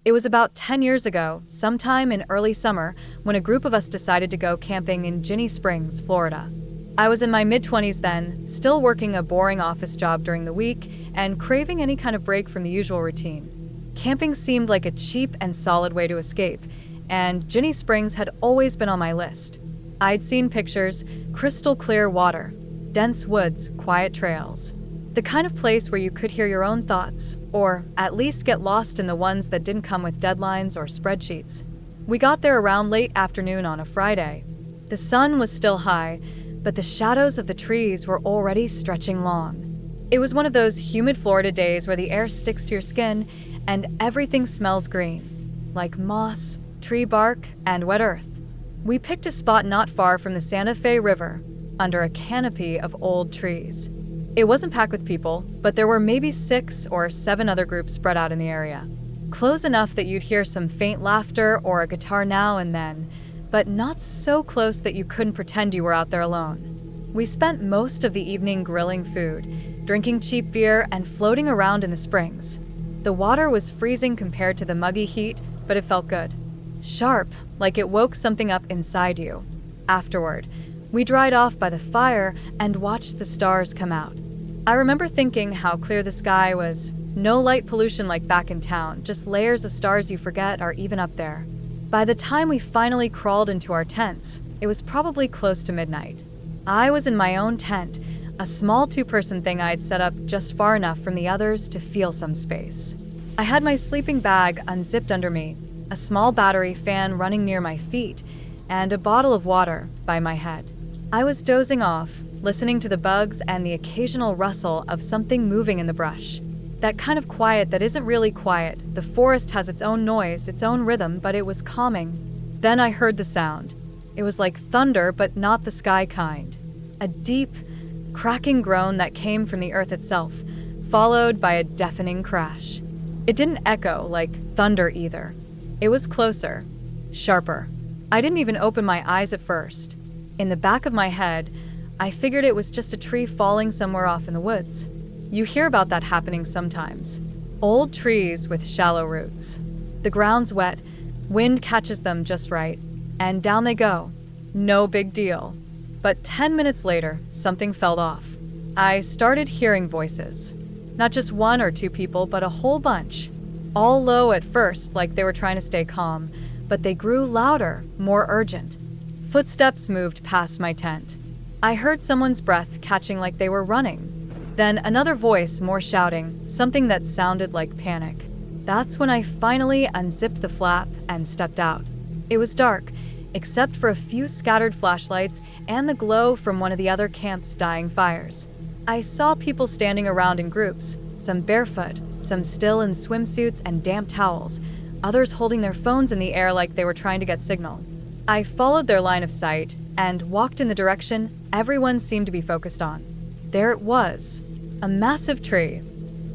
It was about 10 years ago, sometime in early summer, when a group of us decided to go camping in Ginny Springs, Florida. I was in my mid-20s then, still working a boring office job during the week, and craving any kind of break from the usual routine. Camping seemed like a cheap and solid way to escape, and Ginny Springs had always been on my list. I'd seen pictures, crystal clear water, dense woods, quiet trails. The kind of place where you could hear your own thoughts, or at least get lost in the ones that didn't come with deadlines or spreadsheets. We got there around late afternoon on a Friday. The sun was still high, but the shadows of the trees were already stretching long. It was one of those humid Florida days where the air sticks to your skin and everything smells green, like moss, tree bark, and wet earth. We picked a spot not far from the Santa Fe River, under a canopy of old trees. It wasn't packed with people, but there were maybe 6 or 7 other groups spread out in the area. Close enough that you'd hear some faint laughter or a guitar now and then, but not so close that you couldn't pretend you were out there alone. We spent most of the evening grilling food, drinking cheap beer, and floating around in the springs. The water was freezing compared to the muggy heat, but it felt good. Sharp, like it woke something up inside you. Afterward, we dried off by the fire and watched the stars come out. I remember thinking how clear the sky was. No light pollution like back in town, just layers of stars you forget are even up there. By the time we finally crawled into our tents, it was probably close to midnight. I was in my own tent, a small 2-person thing I'd set up just far enough from the others to feel some space. I had my sleeping bag unzipped under me, a small battery fan running near my feet, and a bottle of water by my head. I was dozing off, listening to the bugs and the occasional rustle of something moving in the brush. That kind of quiet that isn't really quiet. The forest has its own noise, its own rhythm, but it was calming. Then I heard the sound. It was like thunder, but not the sky kind. A deep, cracking groan that came from the earth itself, followed by a deafening crash. It didn't echo like thunder either. It was closer, sharper. I didn't even open my eyes at first. In the back of my head, I figured it was just a tree falling somewhere off in the woods. You hear about that happening sometimes. Old trees with shallow roots. The ground's wet, wind catches them just right, and down they go. No big deal. But 10 minutes later, something fell off. I started hearing voices. Not just 1 or 2 people, but a whole bunch. All low at first, like they were trying to stay calm, but they grew louder, more urgent. Footsteps moved past my tent. I heard someone's breath catching like they were running. Then another voice, more shouting, something that sounded like panic. That's when I finally unzipped the flap and stepped out. It was dark, except for a few scattered flashlights and the glow from one of the other camp's dying fires. I saw people standing around in groups, some barefoot, some still in swimsuits and damp towels, others holding their phones in the air like they were trying to get signal. I followed their line of sight and walked in the direction everyone seemed to be focused on. There it was, a massive tree,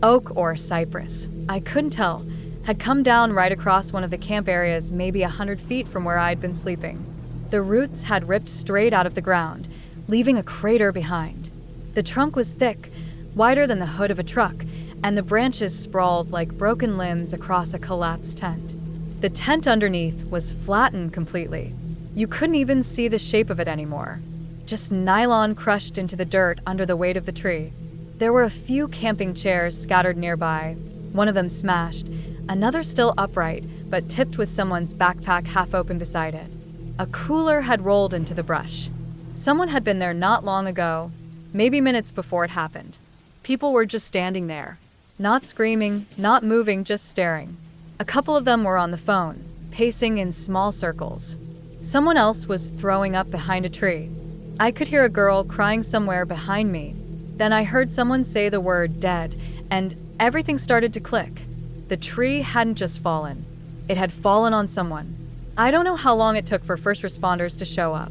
oak or cypress, I couldn't tell, had come down right across one of the camp areas maybe 100 feet from where I'd been sleeping. The roots had ripped straight out of the ground, leaving a crater behind. The trunk was thick, wider than the hood of a truck, and the branches sprawled like broken limbs across a collapsed tent. The tent underneath was flattened completely. You couldn't even see the shape of it anymore. Just nylon crushed into the dirt under the weight of the tree. There were a few camping chairs scattered nearby, one of them smashed, another still upright, but tipped with someone's backpack half open beside it. A cooler had rolled into the brush. Someone had been there not long ago, maybe minutes before it happened. People were just standing there. Not screaming, not moving, just staring. A couple of them were on the phone, pacing in small circles. Someone else was throwing up behind a tree. I could hear a girl crying somewhere behind me. Then I heard someone say the word dead, and everything started to click. The tree hadn't just fallen. It had fallen on someone. I don't know how long it took for first responders to show up.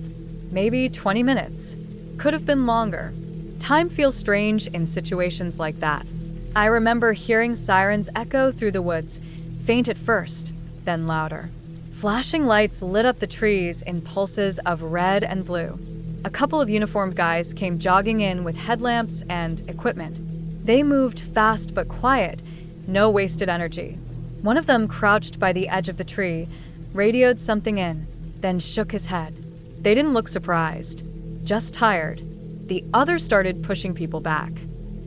Maybe 20 minutes. Could have been longer. Time feels strange in situations like that. I remember hearing sirens echo through the woods, faint at first, then louder. Flashing lights lit up the trees in pulses of red and blue. A couple of uniformed guys came jogging in with headlamps and equipment. They moved fast but quiet, no wasted energy. One of them crouched by the edge of the tree, radioed something in, then shook his head. They didn't look surprised, just tired. The other started pushing people back.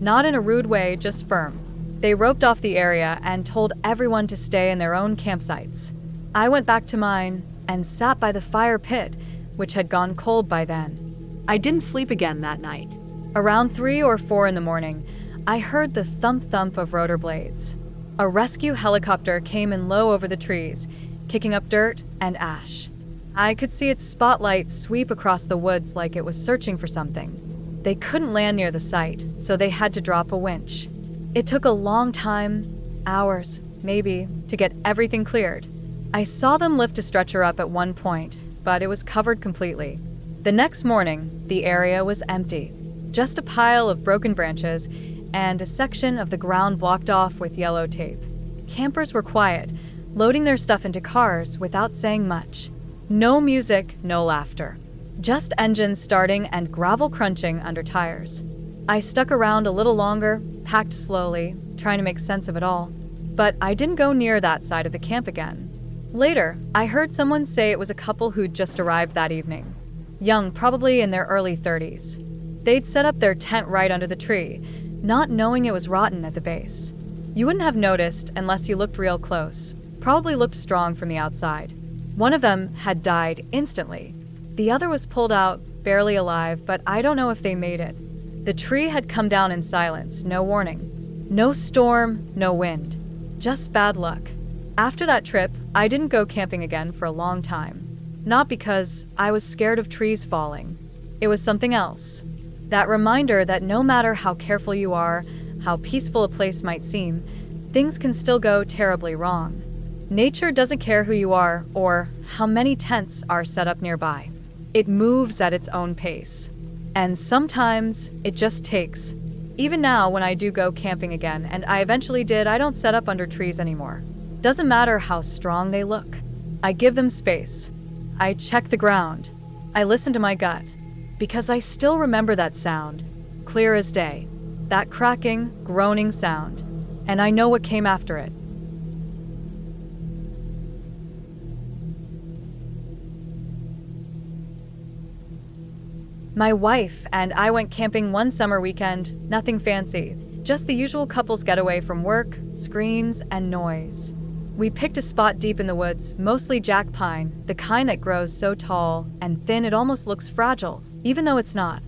Not in a rude way, just firm. They roped off the area and told everyone to stay in their own campsites. I went back to mine and sat by the fire pit, which had gone cold by then. I didn't sleep again that night. Around 3 or 4 in the morning, I heard the thump-thump of rotor blades. A rescue helicopter came in low over the trees, kicking up dirt and ash. I could see its spotlight sweep across the woods like it was searching for something. They couldn't land near the site, so they had to drop a winch. It took a long time, hours, maybe, to get everything cleared. I saw them lift a stretcher up at one point, but it was covered completely. The next morning, the area was empty. Just a pile of broken branches and a section of the ground blocked off with yellow tape. Campers were quiet, loading their stuff into cars without saying much. No music, no laughter. Just engines starting and gravel crunching under tires. I stuck around a little longer, packed slowly, trying to make sense of it all. But I didn't go near that side of the camp again. Later, I heard someone say it was a couple who'd just arrived that evening. Young, probably in their early 30s. They'd set up their tent right under the tree, not knowing it was rotten at the base. You wouldn't have noticed unless you looked real close. Probably looked strong from the outside. One of them had died instantly. The other was pulled out, barely alive, but I don't know if they made it. The tree had come down in silence, no warning. No storm, no wind. Just bad luck. After that trip, I didn't go camping again for a long time. Not because I was scared of trees falling. It was something else. That reminder that no matter how careful you are, how peaceful a place might seem, things can still go terribly wrong. Nature doesn't care who you are or how many tents are set up nearby. It moves at its own pace. And sometimes it just takes. Even now, when I do go camping again, and I eventually did, I don't set up under trees anymore. Doesn't matter how strong they look. I give them space. I check the ground. I listen to my gut. Because I still remember that sound, clear as day. That cracking, groaning sound. And I know what came after it. My wife and I went camping one summer weekend, nothing fancy, just the usual couples getaway from work, screens, and noise. We picked a spot deep in the woods, mostly jack pine, the kind that grows so tall and thin it almost looks fragile, even though it's not.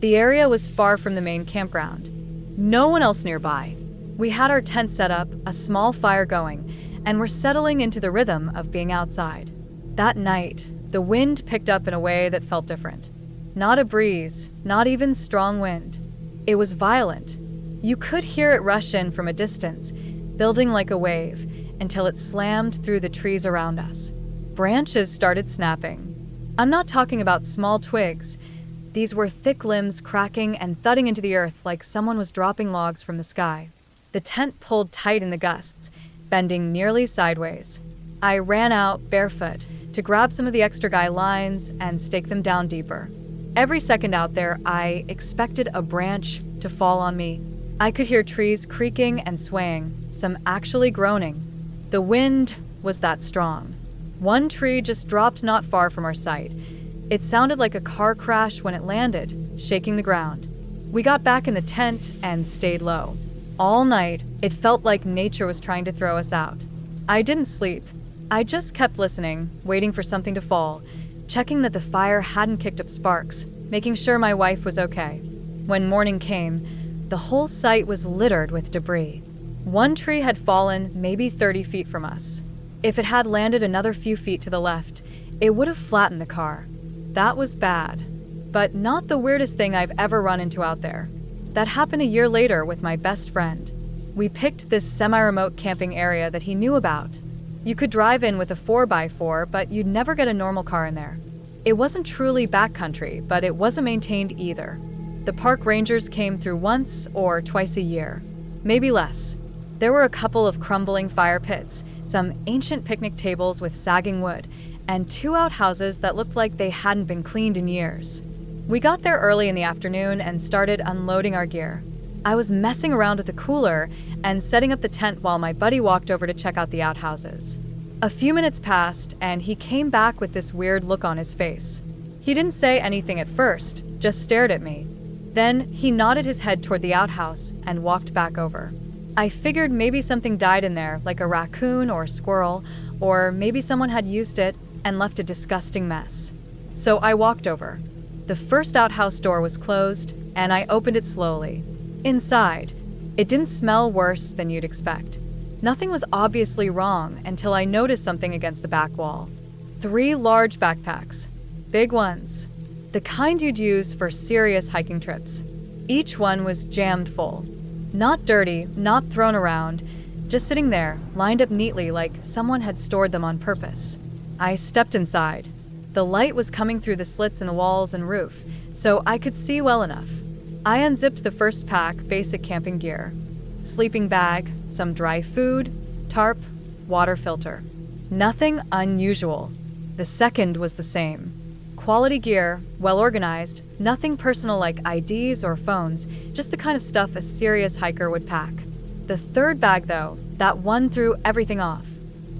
The area was far from the main campground. No one else nearby. We had our tent set up, a small fire going, and were settling into the rhythm of being outside. That night, the wind picked up in a way that felt different. Not a breeze, not even strong wind. It was violent. You could hear it rush in from a distance, building like a wave, until it slammed through the trees around us. Branches started snapping. I'm not talking about small twigs. These were thick limbs cracking and thudding into the earth like someone was dropping logs from the sky. The tent pulled tight in the gusts, bending nearly sideways. I ran out, barefoot, to grab some of the extra guy lines and stake them down deeper. Every second out there, I expected a branch to fall on me. I could hear trees creaking and swaying, some actually groaning. The wind was that strong. One tree just dropped not far from our site. It sounded like a car crash when it landed, shaking the ground. We got back in the tent and stayed low. All night, it felt like nature was trying to throw us out. I didn't sleep. I just kept listening, waiting for something to fall, checking that the fire hadn't kicked up sparks, making sure my wife was okay. When morning came, the whole site was littered with debris. One tree had fallen maybe 30 feet from us. If it had landed another few feet to the left, it would have flattened the car. That was bad, but not the weirdest thing I've ever run into out there. That happened a year later with my best friend. We picked this semi-remote camping area that he knew about. You could drive in with a 4x4, but you'd never get a normal car in there. It wasn't truly backcountry, but it wasn't maintained either. The park rangers came through once or twice a year, maybe less. There were a couple of crumbling fire pits, some ancient picnic tables with sagging wood, and 2 outhouses that looked like they hadn't been cleaned in years. We got there early in the afternoon and started unloading our gear. I was messing around with the cooler and setting up the tent while my buddy walked over to check out the outhouses. A few minutes passed, and he came back with this weird look on his face. He didn't say anything at first, just stared at me. Then he nodded his head toward the outhouse and walked back over. I figured maybe something died in there, like a raccoon or a squirrel, or maybe someone had used it and left a disgusting mess. So I walked over. The first outhouse door was closed, and I opened it slowly. Inside, it didn't smell worse than you'd expect. Nothing was obviously wrong until I noticed something against the back wall. 3 large backpacks. Big ones. The kind you'd use for serious hiking trips. Each one was jammed full. Not dirty, not thrown around, just sitting there, lined up neatly like someone had stored them on purpose. I stepped inside. The light was coming through the slits in the walls and roof, so I could see well enough. I unzipped the first pack, basic camping gear. Sleeping bag, some dry food, tarp, water filter. Nothing unusual. The second was the same. Quality gear, well organized, nothing personal like IDs or phones, just the kind of stuff a serious hiker would pack. The third bag, though, that one threw everything off.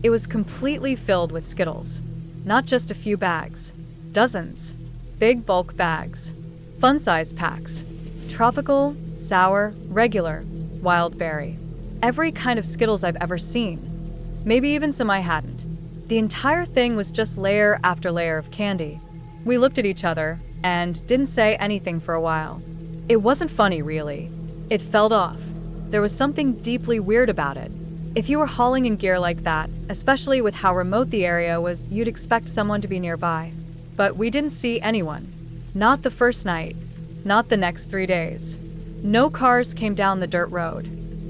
It was completely filled with Skittles. Not just a few bags. Dozens. Big bulk bags. Fun-size packs. Tropical, sour, regular, wild berry. Every kind of Skittles I've ever seen. Maybe even some I hadn't. The entire thing was just layer after layer of candy. We looked at each other and didn't say anything for a while. It wasn't funny, really. It felt off. There was something deeply weird about it. If you were hauling in gear like that, especially with how remote the area was, you'd expect someone to be nearby. But we didn't see anyone. Not the first night. Not the next 3 days. No cars came down the dirt road.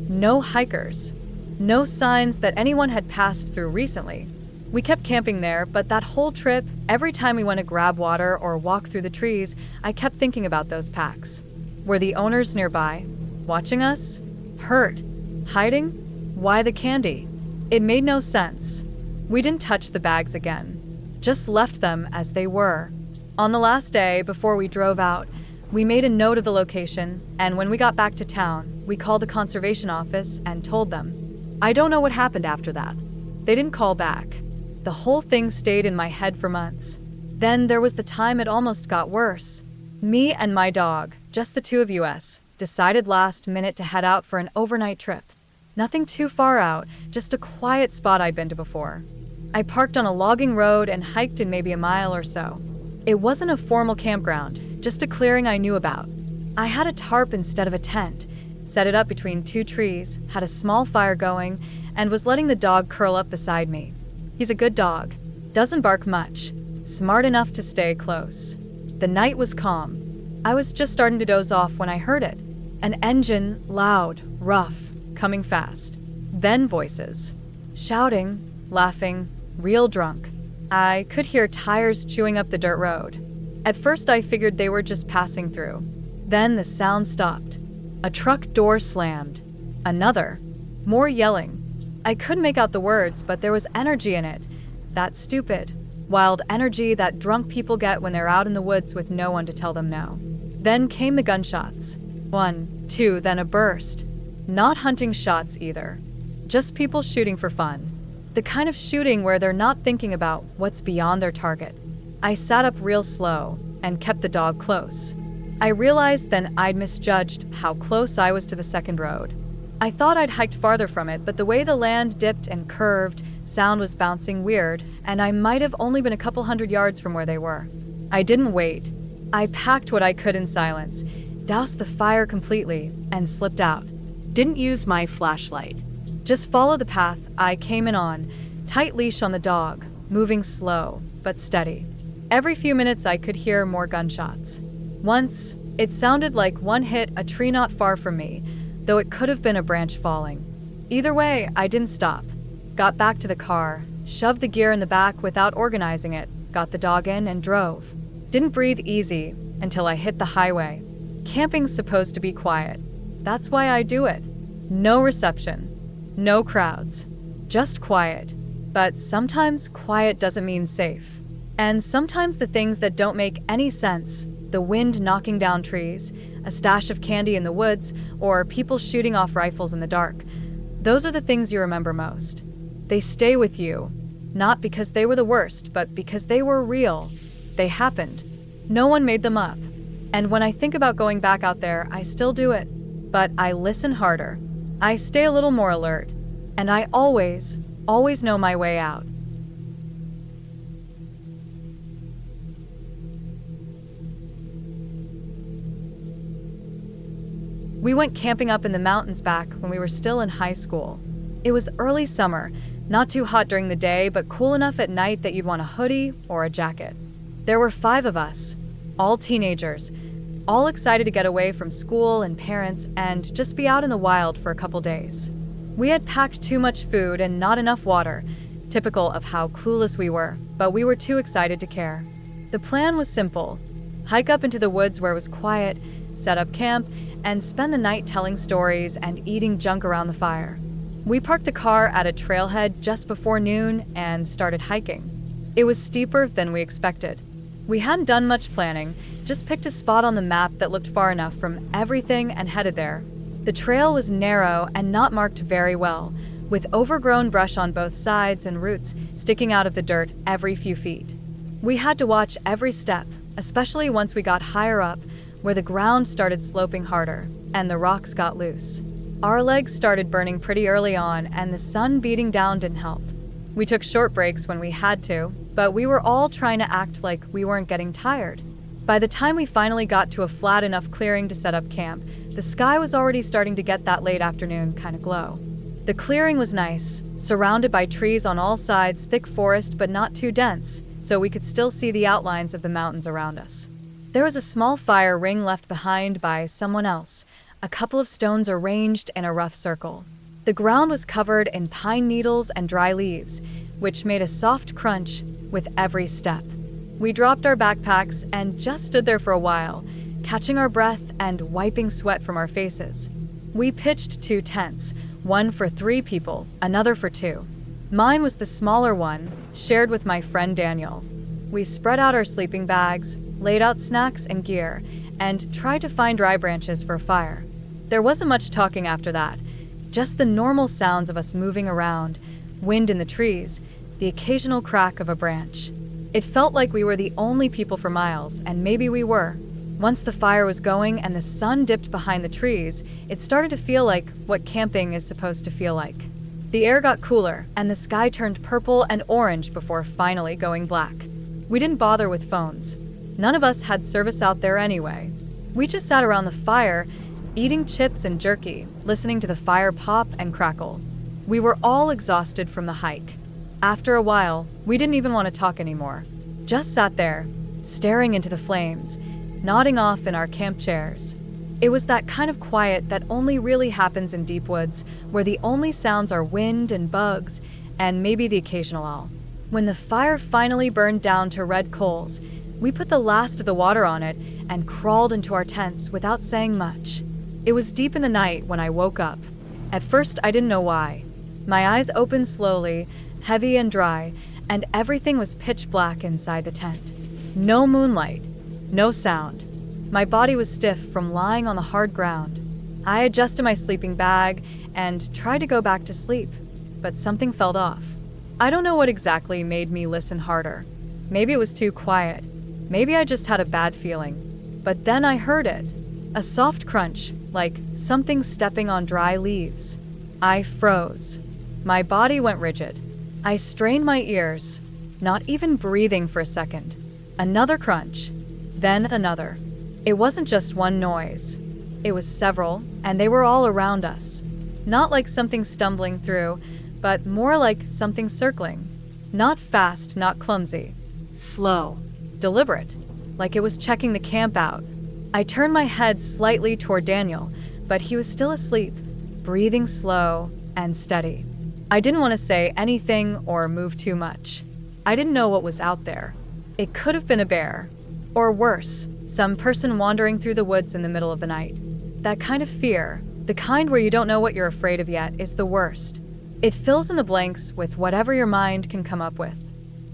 No hikers. No signs that anyone had passed through recently. We kept camping there, but that whole trip, every time we went to grab water or walk through the trees, I kept thinking about those packs. Were the owners nearby? Watching us? Hurt? Hiding? Why the candy? It made no sense. We didn't touch the bags again. Just left them as they were. On the last day, before we drove out, we made a note of the location, and when we got back to town, we called the conservation office and told them. I don't know what happened after that. They didn't call back. The whole thing stayed in my head for months. Then there was the time it almost got worse. Me and my dog, just the two of us, decided last minute to head out for an overnight trip. Nothing too far out, just a quiet spot I'd been to before. I parked on a logging road and hiked in maybe a mile or so. It wasn't a formal campground, just a clearing I knew about. I had a tarp instead of a tent, set it up between 2 trees, had a small fire going, and was letting the dog curl up beside me. He's a good dog, doesn't bark much, smart enough to stay close. The night was calm. I was just starting to doze off when I heard it. An engine, loud, rough, coming fast. Then voices. Shouting, laughing, real drunk. I could hear tires chewing up the dirt road. At first I figured they were just passing through. Then the sound stopped. A truck door slammed. Another. More yelling. I couldn't make out the words, but there was energy in it. That stupid, wild energy that drunk people get when they're out in the woods with no one to tell them no. Then came the gunshots. 1, 2, then a burst. Not hunting shots either. Just people shooting for fun. The kind of shooting where they're not thinking about what's beyond their target. I sat up real slow and kept the dog close. I realized then I'd misjudged how close I was to the second road. I thought I'd hiked farther from it, but the way the land dipped and curved, sound was bouncing weird, and I might have only been a couple 100 yards from where they were. I didn't wait. I packed what I could in silence, doused the fire completely, and slipped out. Didn't use my flashlight. Just followed the path I came in on, tight leash on the dog, moving slow, but steady. Every few minutes I could hear more gunshots. Once, it sounded like one hit a tree not far from me, though it could have been a branch falling. Either way, I didn't stop. Got back to the car, shoved the gear in the back without organizing it, got the dog in and drove. Didn't breathe easy until I hit the highway. Camping's supposed to be quiet. That's why I do it. No reception. No crowds. Just quiet. But sometimes quiet doesn't mean safe. And sometimes the things that don't make any sense, the wind knocking down trees, a stash of candy in the woods, or people shooting off rifles in the dark. Those are the things you remember most. They stay with you, not because they were the worst, but because they were real. They happened. No one made them up. And when I think about going back out there, I still do it. But I listen harder. I stay a little more alert. And I always know my way out. We went camping up in the mountains back when we were still in high school. It was early summer, not too hot during the day, but cool enough at night that you'd want a hoodie or a jacket. There were 5 of us, all teenagers, all excited to get away from school and parents and just be out in the wild for a couple days. We had packed too much food and not enough water, typical of how clueless we were, but we were too excited to care. The plan was simple: hike up into the woods where it was quiet, set up camp, and spend the night telling stories and eating junk around the fire. We parked the car at a trailhead just before noon and started hiking. It was steeper than we expected. We hadn't done much planning, just picked a spot on the map that looked far enough from everything and headed there. The trail was narrow and not marked very well, with overgrown brush on both sides and roots sticking out of the dirt every few feet. We had to watch every step, especially once we got higher up, where the ground started sloping harder and the rocks got loose. Our legs started burning pretty early on, and the sun beating down didn't help. We took short breaks when we had to, but we were all trying to act like we weren't getting tired. By the time we finally got to a flat enough clearing to set up camp, the sky was already starting to get that late afternoon kind of glow. The clearing was nice, surrounded by trees on all sides, thick forest but not too dense, so we could still see the outlines of the mountains around us. There was a small fire ring left behind by someone else, a couple of stones arranged in a rough circle. The ground was covered in pine needles and dry leaves, which made a soft crunch with every step. We dropped our backpacks and just stood there for a while, catching our breath and wiping sweat from our faces. We pitched 2 tents, one for 3 people, another for 2. Mine was the smaller one, shared with my friend Daniel. We spread out our sleeping bags, laid out snacks and gear, and tried to find dry branches for a fire. There wasn't much talking after that, just the normal sounds of us moving around, wind in the trees, the occasional crack of a branch. It felt like we were the only people for miles, and maybe we were. Once the fire was going and the sun dipped behind the trees, it started to feel like what camping is supposed to feel like. The air got cooler, and the sky turned purple and orange before finally going black. We didn't bother with phones. None of us had service out there anyway. We just sat around the fire, eating chips and jerky, listening to the fire pop and crackle. We were all exhausted from the hike. After a while, we didn't even want to talk anymore. Just sat there, staring into the flames, nodding off in our camp chairs. It was that kind of quiet that only really happens in deep woods, where the only sounds are wind and bugs, and maybe the occasional owl. When the fire finally burned down to red coals, we put the last of the water on it and crawled into our tents without saying much. It was deep in the night when I woke up. At first, I didn't know why. My eyes opened slowly, heavy and dry, and everything was pitch black inside the tent. No moonlight, no sound. My body was stiff from lying on the hard ground. I adjusted my sleeping bag and tried to go back to sleep, but something felt off. I don't know what exactly made me listen harder. Maybe it was too quiet. Maybe I just had a bad feeling. But then I heard it. A soft crunch, like something stepping on dry leaves. I froze. My body went rigid. I strained my ears, not even breathing for a second. Another crunch, then another. It wasn't just one noise. It was several, and they were all around us. Not like something stumbling through, but more like something circling. Not fast, not clumsy. Slow. Deliberate. Like it was checking the camp out. I turned my head slightly toward Daniel, but he was still asleep, breathing slow and steady. I didn't want to say anything or move too much. I didn't know what was out there. It could have been a bear. Or worse, some person wandering through the woods in the middle of the night. That kind of fear, the kind where you don't know what you're afraid of yet, is the worst. It fills in the blanks with whatever your mind can come up with.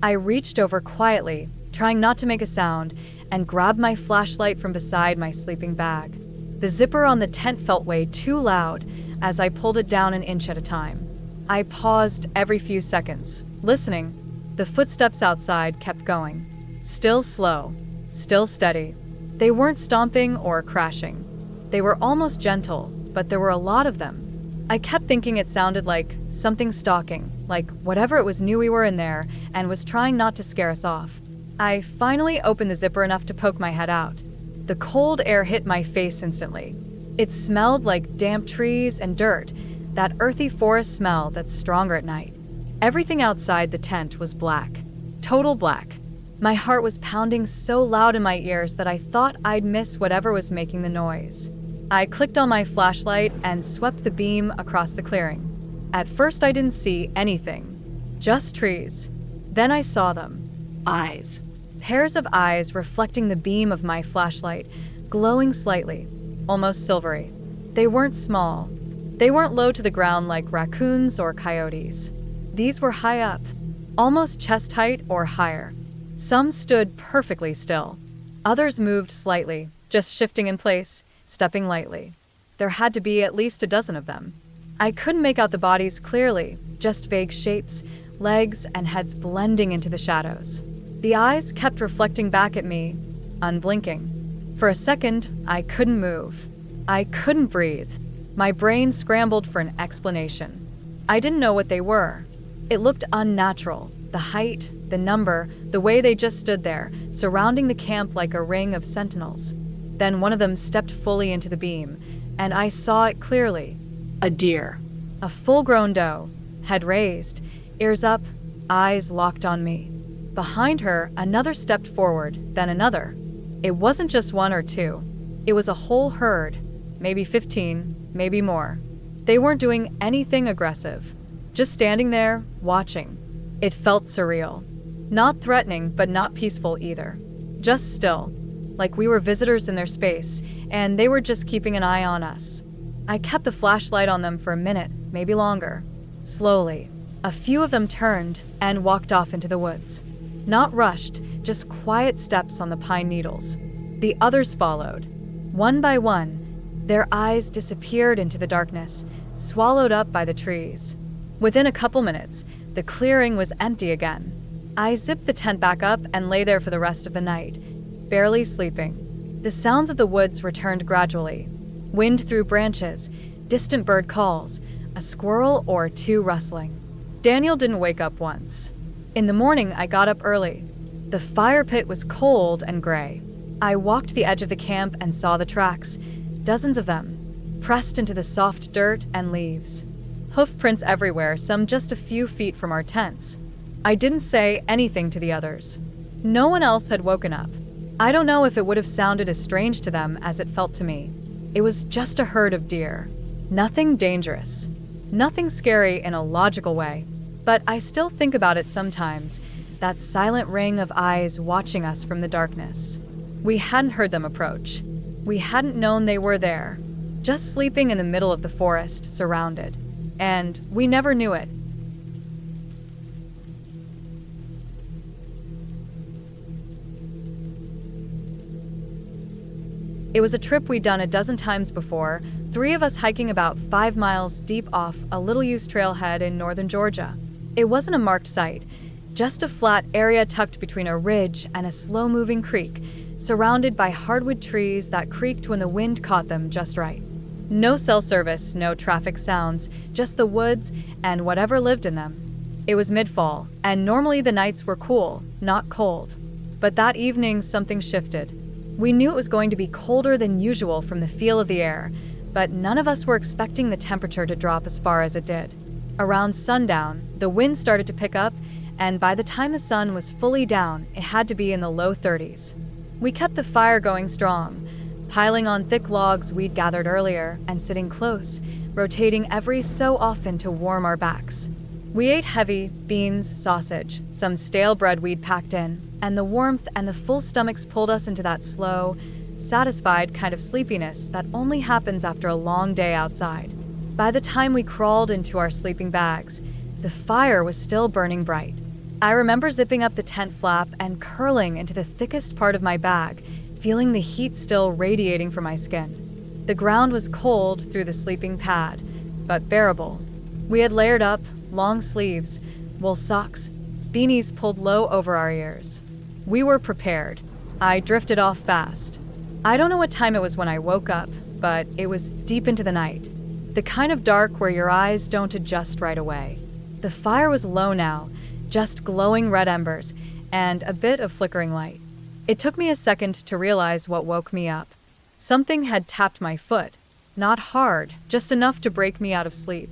I reached over quietly, trying not to make a sound, and grabbed my flashlight from beside my sleeping bag. The zipper on the tent felt way too loud as I pulled it down an inch at a time. I paused every few seconds, listening. The footsteps outside kept going. Still slow, still steady. They weren't stomping or crashing. They were almost gentle, but there were a lot of them. I kept thinking it sounded like something stalking, like whatever it was knew we were in there and was trying not to scare us off. I finally opened the zipper enough to poke my head out. The cold air hit my face instantly. It smelled like damp trees and dirt, that earthy forest smell that's stronger at night. Everything outside the tent was black. Total black. My heart was pounding so loud in my ears that I thought I'd miss whatever was making the noise. I clicked on my flashlight and swept the beam across the clearing. At first I didn't see anything. Just trees. Then I saw them. Eyes. Pairs of eyes reflecting the beam of my flashlight, glowing slightly, almost silvery. They weren't small. They weren't low to the ground like raccoons or coyotes. These were high up, almost chest height or higher. Some stood perfectly still. Others moved slightly, just shifting in place, stepping lightly. There had to be at least a dozen of them. I couldn't make out the bodies clearly, just vague shapes, legs and heads blending into the shadows. The eyes kept reflecting back at me, unblinking. For a second, I couldn't move. I couldn't breathe. My brain scrambled for an explanation. I didn't know what they were. It looked unnatural. The height, the number, the way they just stood there, surrounding the camp like a ring of sentinels. Then one of them stepped fully into the beam, and I saw it clearly. A deer. A full-grown doe, head raised, ears up, eyes locked on me. Behind her, another stepped forward, then another. It wasn't just one or two. It was a whole herd, maybe 15, maybe more. They weren't doing anything aggressive, just standing there, watching. It felt surreal. Not threatening, but not peaceful either. Just still, like we were visitors in their space, and they were just keeping an eye on us. I kept the flashlight on them for a minute, maybe longer. Slowly, a few of them turned and walked off into the woods. Not rushed, just quiet steps on the pine needles. The others followed. One by one, their eyes disappeared into the darkness, swallowed up by the trees. Within a couple minutes, the clearing was empty again. I zipped the tent back up and lay there for the rest of the night, barely sleeping. The sounds of the woods returned gradually. Wind through branches, distant bird calls, a squirrel or two rustling. Daniel didn't wake up once. In the morning, I got up early. The fire pit was cold and gray. I walked the edge of the camp and saw the tracks, dozens of them, pressed into the soft dirt and leaves. Hoof prints everywhere, some just a few feet from our tents. I didn't say anything to the others. No one else had woken up. I don't know if it would have sounded as strange to them as it felt to me. It was just a herd of deer. Nothing dangerous. Nothing scary in a logical way. But I still think about it sometimes, that silent ring of eyes watching us from the darkness. We hadn't heard them approach. We hadn't known they were there, just sleeping in the middle of the forest, surrounded. And we never knew it. It was a trip we'd done a dozen times before, 3 of us hiking about 5 miles deep off a little-used trailhead in northern Georgia. It wasn't a marked site, just a flat area tucked between a ridge and a slow-moving creek, surrounded by hardwood trees that creaked when the wind caught them just right. No cell service, no traffic sounds, just the woods and whatever lived in them. It was mid-fall, and normally the nights were cool, not cold. But that evening, something shifted. We knew it was going to be colder than usual from the feel of the air, but none of us were expecting the temperature to drop as far as it did. Around sundown, the wind started to pick up, and by the time the sun was fully down, it had to be in the low 30s. We kept the fire going strong, piling on thick logs we'd gathered earlier and sitting close, rotating every so often to warm our backs. We ate heavy, beans, sausage, some stale bread we'd packed in, and the warmth and the full stomachs pulled us into that slow, satisfied kind of sleepiness that only happens after a long day outside. By the time we crawled into our sleeping bags, the fire was still burning bright. I remember zipping up the tent flap and curling into the thickest part of my bag, feeling the heat still radiating from my skin. The ground was cold through the sleeping pad, but bearable. We had layered up, long sleeves, wool socks, beanies pulled low over our ears. We were prepared. I drifted off fast. I don't know what time it was when I woke up, but it was deep into the night. The kind of dark where your eyes don't adjust right away. The fire was low now, just glowing red embers and a bit of flickering light. It took me a second to realize what woke me up. Something had tapped my foot. Not hard, just enough to break me out of sleep.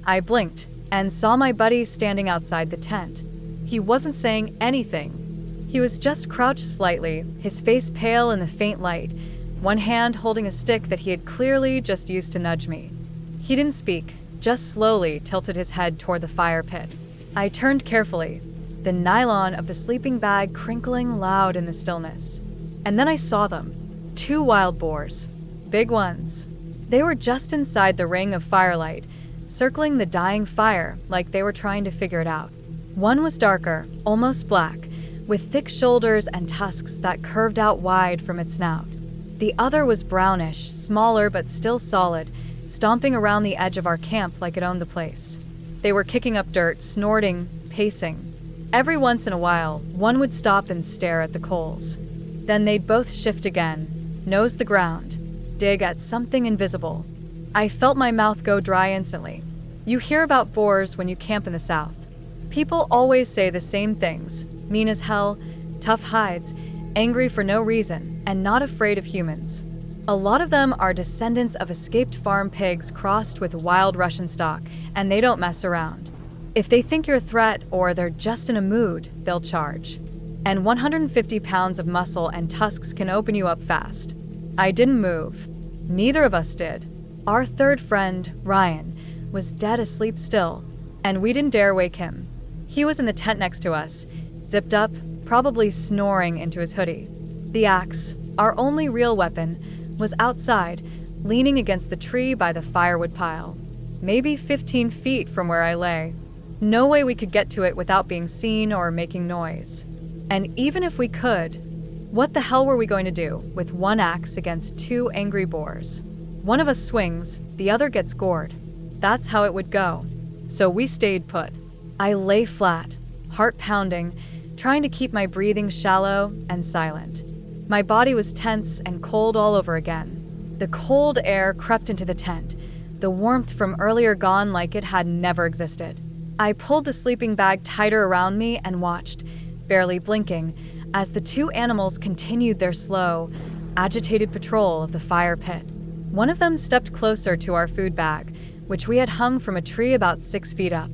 I blinked and saw my buddy standing outside the tent. He wasn't saying anything. He was just crouched slightly, his face pale in the faint light, one hand holding a stick that he had clearly just used to nudge me. He didn't speak, just slowly tilted his head toward the fire pit. I turned carefully, the nylon of the sleeping bag crinkling loud in the stillness. And then I saw them. 2 wild boars. Big ones. They were just inside the ring of firelight, circling the dying fire like they were trying to figure it out. One was darker, almost black, with thick shoulders and tusks that curved out wide from its snout. The other was brownish, smaller but still solid, stomping around the edge of our camp like it owned the place. They were kicking up dirt, snorting, pacing. Every once in a while, one would stop and stare at the coals. Then they'd both shift again, nose the ground, dig at something invisible. I felt my mouth go dry instantly. You hear about boars when you camp in the South. People always say the same things: mean as hell, tough hides, angry for no reason, and not afraid of humans. A lot of them are descendants of escaped farm pigs crossed with wild Russian stock, and they don't mess around. If they think you're a threat or they're just in a mood, they'll charge. And 150 pounds of muscle and tusks can open you up fast. I didn't move. Neither of us did. Our third friend, Ryan, was dead asleep still, and we didn't dare wake him. He was in the tent next to us, zipped up, probably snoring into his hoodie. The axe, our only real weapon, was outside, leaning against the tree by the firewood pile, maybe 15 feet from where I lay. No way we could get to it without being seen or making noise. And even if we could, what the hell were we going to do with one axe against 2 angry boars? One of us swings, the other gets gored. That's how it would go. So we stayed put. I lay flat, heart pounding, trying to keep my breathing shallow and silent. My body was tense and cold all over again. The cold air crept into the tent, the warmth from earlier gone like it had never existed. I pulled the sleeping bag tighter around me and watched, barely blinking, as the 2 animals continued their slow, agitated patrol of the fire pit. One of them stepped closer to our food bag, which we had hung from a tree about 6 feet up.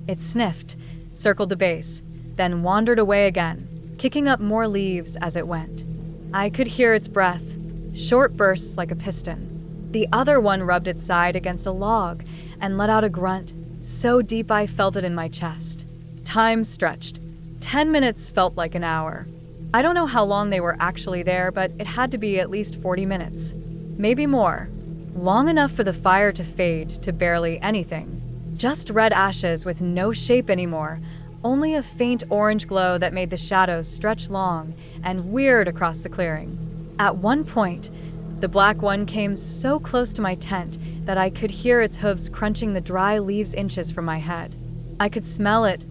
It sniffed, circled the base, then wandered away again, kicking up more leaves as it went. I could hear its breath, short bursts like a piston. The other one rubbed its side against a log and let out a grunt, so deep I felt it in my chest. Time stretched. 10 minutes felt like an hour. I don't know how long they were actually there, but it had to be at least 40 minutes. Maybe more. Long enough for the fire to fade to barely anything. Just red ashes with no shape anymore, only a faint orange glow that made the shadows stretch long and weird across the clearing. At one point, the black one came so close to my tent that I could hear its hooves crunching the dry leaves inches from my head. I could smell it,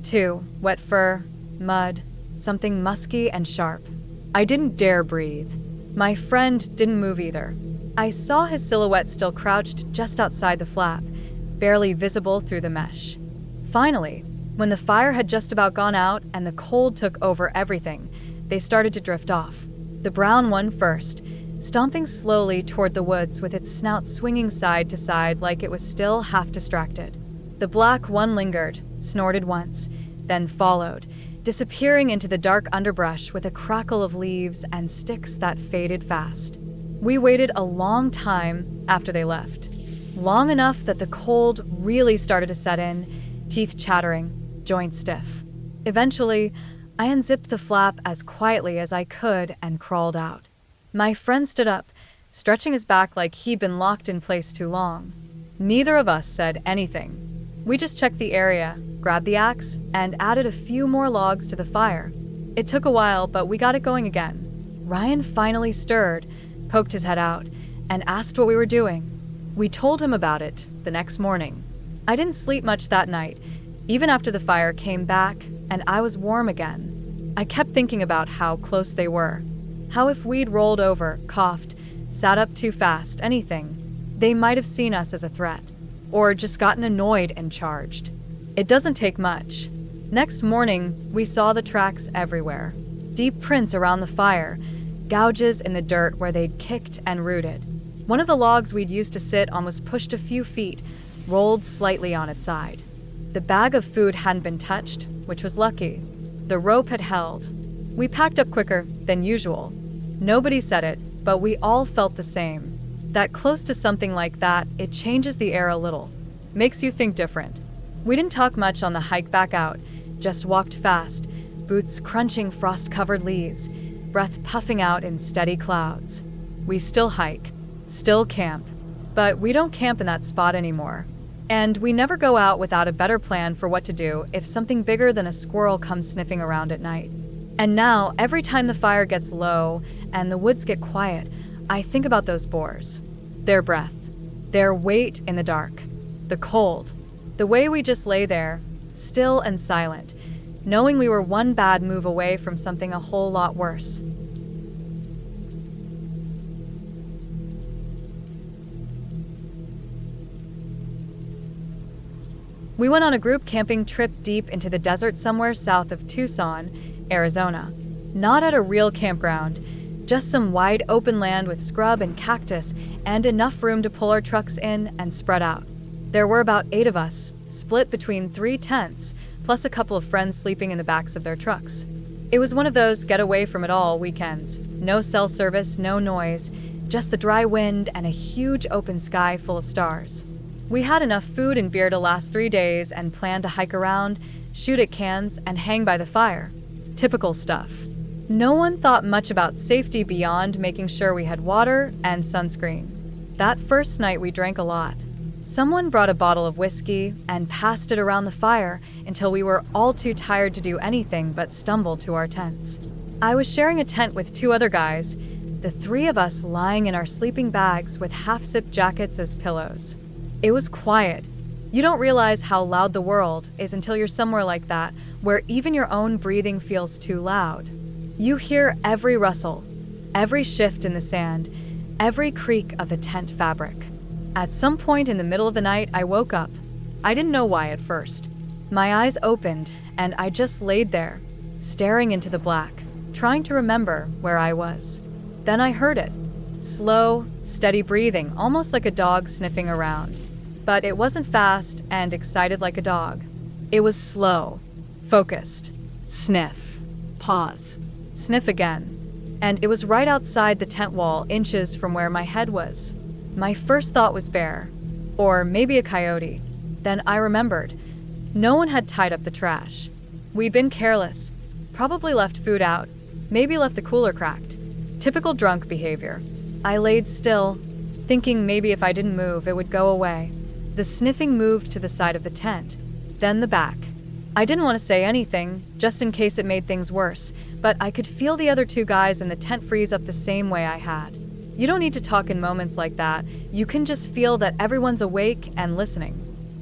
too, wet fur, mud, something musky and sharp. I didn't dare breathe. My friend didn't move either. I saw his silhouette still crouched just outside the flap, barely visible through the mesh. Finally, when the fire had just about gone out and the cold took over everything, they started to drift off. The brown one first, stomping slowly toward the woods with its snout swinging side to side like it was still half distracted. The black one lingered, snorted once, then followed, disappearing into the dark underbrush with a crackle of leaves and sticks that faded fast. We waited a long time after they left. Long enough that the cold really started to set in, teeth chattering, joints stiff. Eventually, I unzipped the flap as quietly as I could and crawled out. My friend stood up, stretching his back like he'd been locked in place too long. Neither of us said anything. We just checked the area, grabbed the axe, and added a few more logs to the fire. It took a while, but we got it going again. Ryan finally stirred, poked his head out, and asked what we were doing. We told him about it the next morning. I didn't sleep much that night, even after the fire came back and I was warm again. I kept thinking about how close they were. How if we'd rolled over, coughed, sat up too fast, anything, they might have seen us as a threat, or just gotten annoyed and charged. It doesn't take much. Next morning, we saw the tracks everywhere. Deep prints around the fire, gouges in the dirt where they'd kicked and rooted. One of the logs we'd used to sit on was pushed a few feet, rolled slightly on its side. The bag of food hadn't been touched, which was lucky. The rope had held. We packed up quicker than usual. Nobody said it, but we all felt the same. That close to something like that, it changes the air a little. Makes you think different. We didn't talk much on the hike back out, just walked fast, boots crunching frost-covered leaves, breath puffing out in steady clouds. We still hike, still camp, but we don't camp in that spot anymore. And we never go out without a better plan for what to do if something bigger than a squirrel comes sniffing around at night. And now, every time the fire gets low and the woods get quiet, I think about those boars. Their breath, their weight in the dark, the cold, the way we just lay there, still and silent, knowing we were one bad move away from something a whole lot worse. We went on a group camping trip deep into the desert somewhere south of Tucson, Arizona. Not at a real campground, just some wide open land with scrub and cactus and enough room to pull our trucks in and spread out. There were about 8 of us, split between 3 tents, plus a couple of friends sleeping in the backs of their trucks. It was one of those get away from it all weekends. No cell service, no noise, just the dry wind and a huge open sky full of stars. We had enough food and beer to last 3 days and planned to hike around, shoot at cans, and hang by the fire. Typical stuff. No one thought much about safety beyond making sure we had water and sunscreen. That first night we drank a lot. Someone brought a bottle of whiskey and passed it around the fire until we were all too tired to do anything but stumble to our tents. I was sharing a tent with 2 other guys, the 3 of us lying in our sleeping bags with half-zip jackets as pillows. It was quiet. You don't realize how loud the world is until you're somewhere like that, where even your own breathing feels too loud. You hear every rustle, every shift in the sand, every creak of the tent fabric. At some point in the middle of the night, I woke up. I didn't know why at first. My eyes opened, and I just laid there, staring into the black, trying to remember where I was. Then I heard it. Slow, steady breathing, almost like a dog sniffing around. But it wasn't fast and excited like a dog. It was slow, focused. Sniff. Pause. Sniff again. And it was right outside the tent wall, inches from where my head was. My first thought was bear, or maybe a coyote. Then I remembered. No one had tied up the trash. We'd been careless, probably left food out, maybe left the cooler cracked. Typical drunk behavior. I laid still, thinking maybe if I didn't move, it would go away. The sniffing moved to the side of the tent, then the back. I didn't want to say anything, just in case it made things worse, but I could feel the other 2 guys in the tent freeze up the same way I had. You don't need to talk in moments like that. You can just feel that everyone's awake and listening.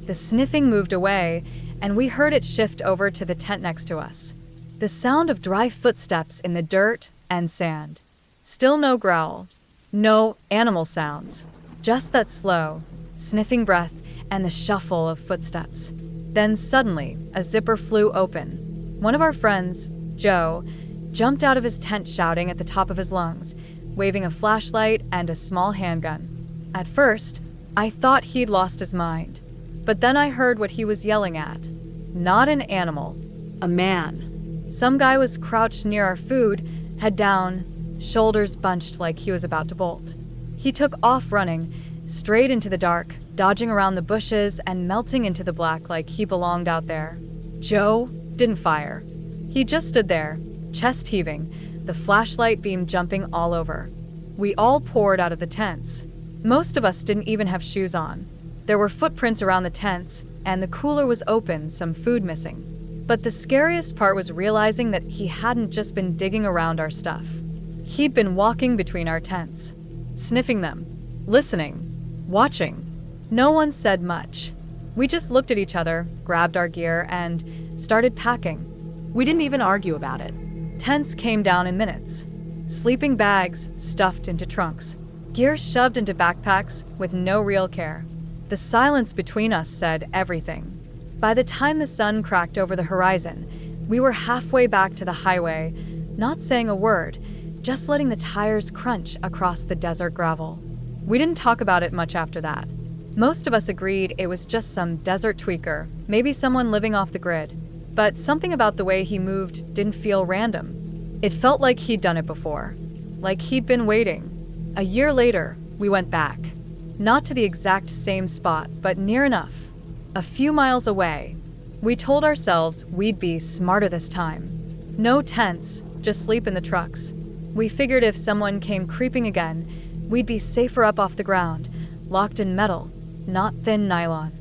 The sniffing moved away, and we heard it shift over to the tent next to us. The sound of dry footsteps in the dirt and sand. Still no growl. No animal sounds. Just that slow, sniffing breath and the shuffle of footsteps. Then suddenly, a zipper flew open. One of our friends, Joe, jumped out of his tent shouting at the top of his lungs, waving a flashlight and a small handgun. At first, I thought he'd lost his mind. But then I heard what he was yelling at. Not an animal. A man. Some guy was crouched near our food, head down, shoulders bunched like he was about to bolt. He took off running, straight into the dark, dodging around the bushes and melting into the black like he belonged out there. Joe didn't fire. He just stood there, chest heaving, the flashlight beam jumping all over. We all poured out of the tents. Most of us didn't even have shoes on. There were footprints around the tents, and the cooler was open, some food missing. But the scariest part was realizing that he hadn't just been digging around our stuff. He'd been walking between our tents, sniffing them, listening, watching. No one said much. We just looked at each other, grabbed our gear, and started packing. We didn't even argue about it. Tents came down in minutes. Sleeping bags stuffed into trunks. Gear shoved into backpacks with no real care. The silence between us said everything. By the time the sun cracked over the horizon, we were halfway back to the highway, not saying a word, just letting the tires crunch across the desert gravel. We didn't talk about it much after that. Most of us agreed it was just some desert tweaker, maybe someone living off the grid. But something about the way he moved didn't feel random. It felt like he'd done it before, like he'd been waiting. A year later, we went back. Not to the exact same spot, but near enough. A few miles away. We told ourselves we'd be smarter this time. No tents, just sleep in the trucks. We figured if someone came creeping again, we'd be safer up off the ground, locked in metal, not thin nylon.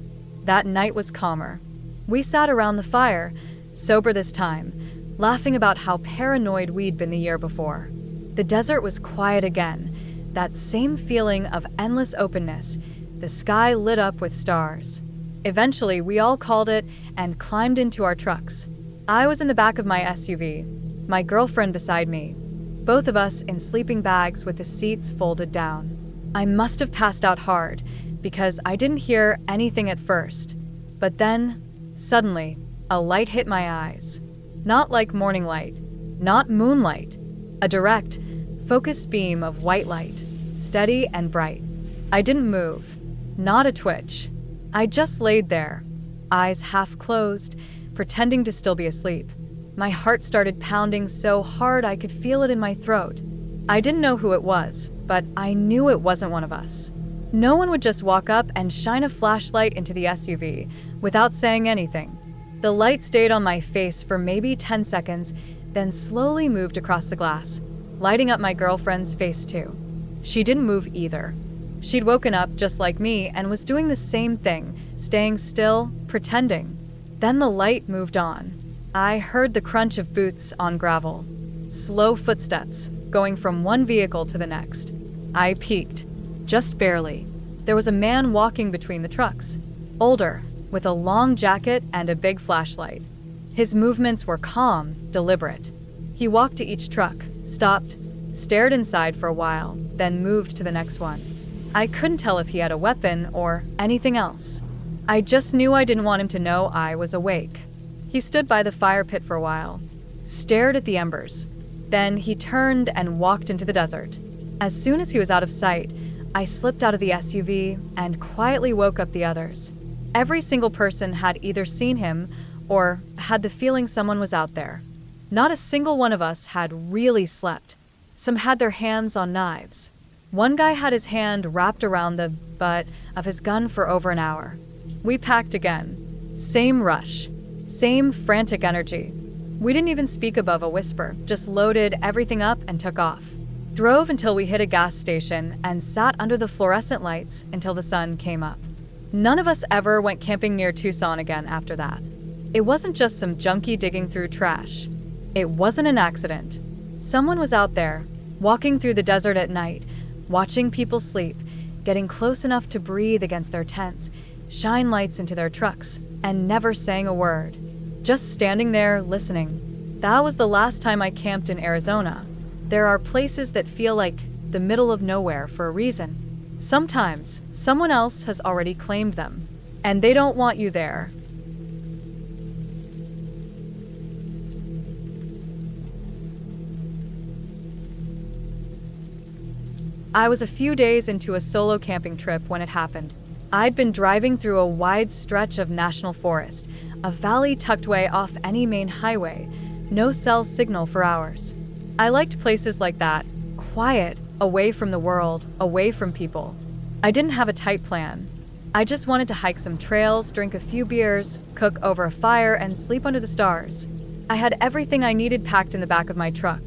That night was calmer. We sat around the fire, sober this time, laughing about how paranoid we'd been the year before. The desert was quiet again, that same feeling of endless openness, the sky lit up with stars. Eventually, we all called it and climbed into our trucks. I was in the back of my SUV, my girlfriend beside me, both of us in sleeping bags with the seats folded down. I must have passed out hard, because I didn't hear anything at first. But then, suddenly, a light hit my eyes. Not like morning light, not moonlight. A direct, focused beam of white light, steady and bright. I didn't move, not a twitch. I just laid there, eyes half closed, pretending to still be asleep. My heart started pounding so hard I could feel it in my throat. I didn't know who it was, but I knew it wasn't one of us. No one would just walk up and shine a flashlight into the SUV without saying anything. The light stayed on my face for maybe 10 seconds, then slowly moved across the glass, lighting up my girlfriend's face too. She didn't move either. She'd woken up just like me and was doing the same thing, staying still, pretending. Then the light moved on. I heard the crunch of boots on gravel. Slow footsteps, going from one vehicle to the next. I peeked. Just barely. There was a man walking between the trucks. Older, with a long jacket and a big flashlight. His movements were calm, deliberate. He walked to each truck, stopped, stared inside for a while, then moved to the next one. I couldn't tell if he had a weapon or anything else. I just knew I didn't want him to know I was awake. He stood by the fire pit for a while, stared at the embers. Then he turned and walked into the desert. As soon as he was out of sight, I slipped out of the SUV and quietly woke up the others. Every single person had either seen him or had the feeling someone was out there. Not a single one of us had really slept. Some had their hands on knives. One guy had his hand wrapped around the butt of his gun for over an hour. We packed again. Same rush. Same frantic energy. We didn't even speak above a whisper, just loaded everything up and took off. Drove until we hit a gas station and sat under the fluorescent lights until the sun came up. None of us ever went camping near Tucson again after that. It wasn't just some junkie digging through trash. It wasn't an accident. Someone was out there, walking through the desert at night, watching people sleep, getting close enough to breathe against their tents, shine lights into their trucks, and never saying a word. Just standing there, listening. That was the last time I camped in Arizona. There are places that feel like the middle of nowhere for a reason. Sometimes, someone else has already claimed them, and they don't want you there. I was a few days into a solo camping trip when it happened. I'd been driving through a wide stretch of national forest, a valley tucked way off any main highway, no cell signal for hours. I liked places like that, quiet, away from the world, away from people. I didn't have a tight plan. I just wanted to hike some trails, drink a few beers, cook over a fire, and sleep under the stars. I had everything I needed packed in the back of my truck.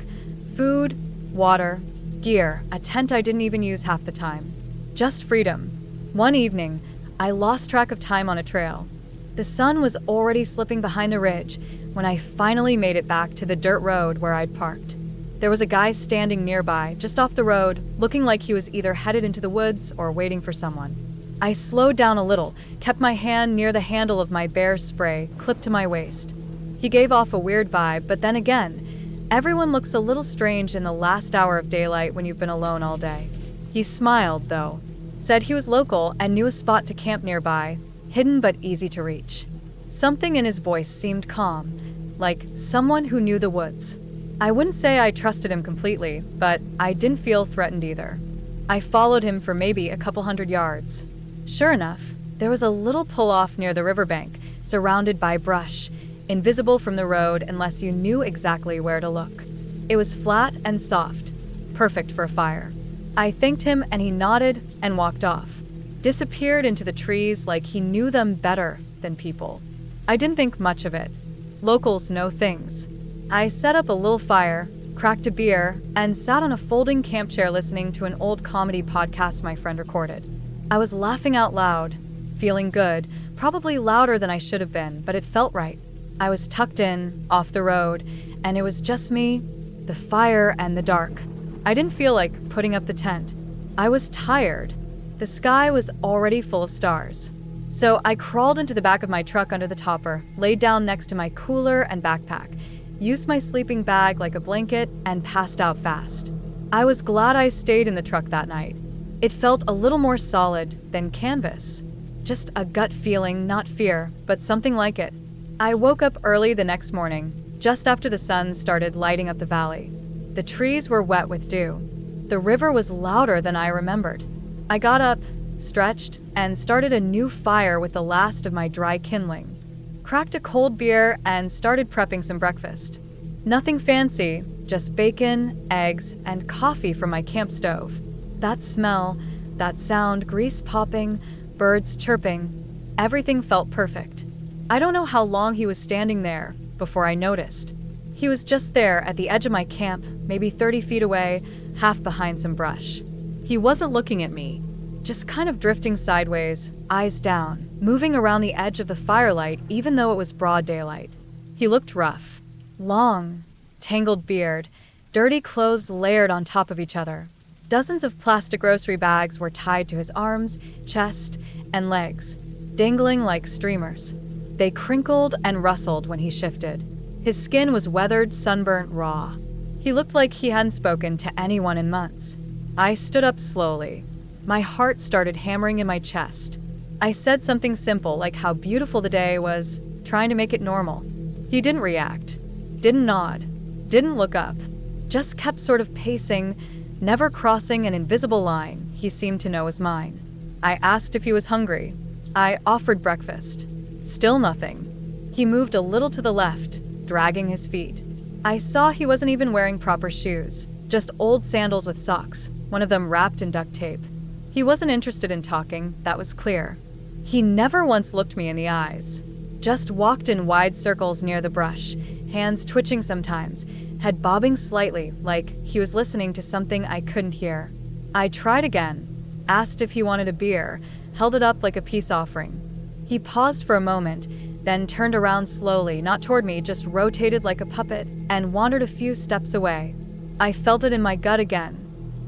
Food, water, gear, a tent I didn't even use half the time. Just freedom. One evening, I lost track of time on a trail. The sun was already slipping behind the ridge when I finally made it back to the dirt road where I'd parked. There was a guy standing nearby, just off the road, looking like he was either headed into the woods or waiting for someone. I slowed down a little, kept my hand near the handle of my bear spray, clipped to my waist. He gave off a weird vibe, but then again, everyone looks a little strange in the last hour of daylight when you've been alone all day. He smiled, though, said he was local and knew a spot to camp nearby, hidden but easy to reach. Something in his voice seemed calm, like someone who knew the woods. I wouldn't say I trusted him completely, but I didn't feel threatened either. I followed him for maybe a couple hundred yards. Sure enough, there was a little pull-off near the riverbank, surrounded by brush, invisible from the road unless you knew exactly where to look. It was flat and soft, perfect for a fire. I thanked him and he nodded and walked off, disappeared into the trees like he knew them better than people. I didn't think much of it. Locals know things. I set up a little fire, cracked a beer, and sat on a folding camp chair listening to an old comedy podcast my friend recorded. I was laughing out loud, feeling good, probably louder than I should have been, but it felt right. I was tucked in, off the road, and it was just me, the fire, and the dark. I didn't feel like putting up the tent. I was tired. The sky was already full of stars. So I crawled into the back of my truck under the topper, laid down next to my cooler and backpack, used my sleeping bag like a blanket, and passed out fast. I was glad I stayed in the truck that night. It felt a little more solid than canvas. Just a gut feeling, not fear, but something like it. I woke up early the next morning, just after the sun started lighting up the valley. The trees were wet with dew. The river was louder than I remembered. I got up, stretched, and started a new fire with the last of my dry kindling. Cracked a cold beer and started prepping some breakfast. Nothing fancy, just bacon, eggs, and coffee from my camp stove. That smell, that sound, grease popping, birds chirping, everything felt perfect. I don't know how long he was standing there before I noticed. He was just there at the edge of my camp, maybe 30 feet away, half behind some brush. He wasn't looking at me, just kind of drifting sideways, eyes down, moving around the edge of the firelight even though it was broad daylight. He looked rough. Long, tangled beard, dirty clothes layered on top of each other. Dozens of plastic grocery bags were tied to his arms, chest, and legs, dangling like streamers. They crinkled and rustled when he shifted. His skin was weathered, sunburnt, raw. He looked like he hadn't spoken to anyone in months. I stood up slowly. My heart started hammering in my chest. I said something simple like how beautiful the day was, trying to make it normal. He didn't react, didn't nod, didn't look up, just kept sort of pacing, never crossing an invisible line he seemed to know was mine. I asked if he was hungry. I offered breakfast. Still nothing. He moved a little to the left, dragging his feet. I saw he wasn't even wearing proper shoes, just old sandals with socks, one of them wrapped in duct tape. He wasn't interested in talking, that was clear. He never once looked me in the eyes. Just walked in wide circles near the brush, hands twitching sometimes, head bobbing slightly, like he was listening to something I couldn't hear. I tried again, asked if he wanted a beer, held it up like a peace offering. He paused for a moment, then turned around slowly, not toward me, just rotated like a puppet, and wandered a few steps away. I felt it in my gut again.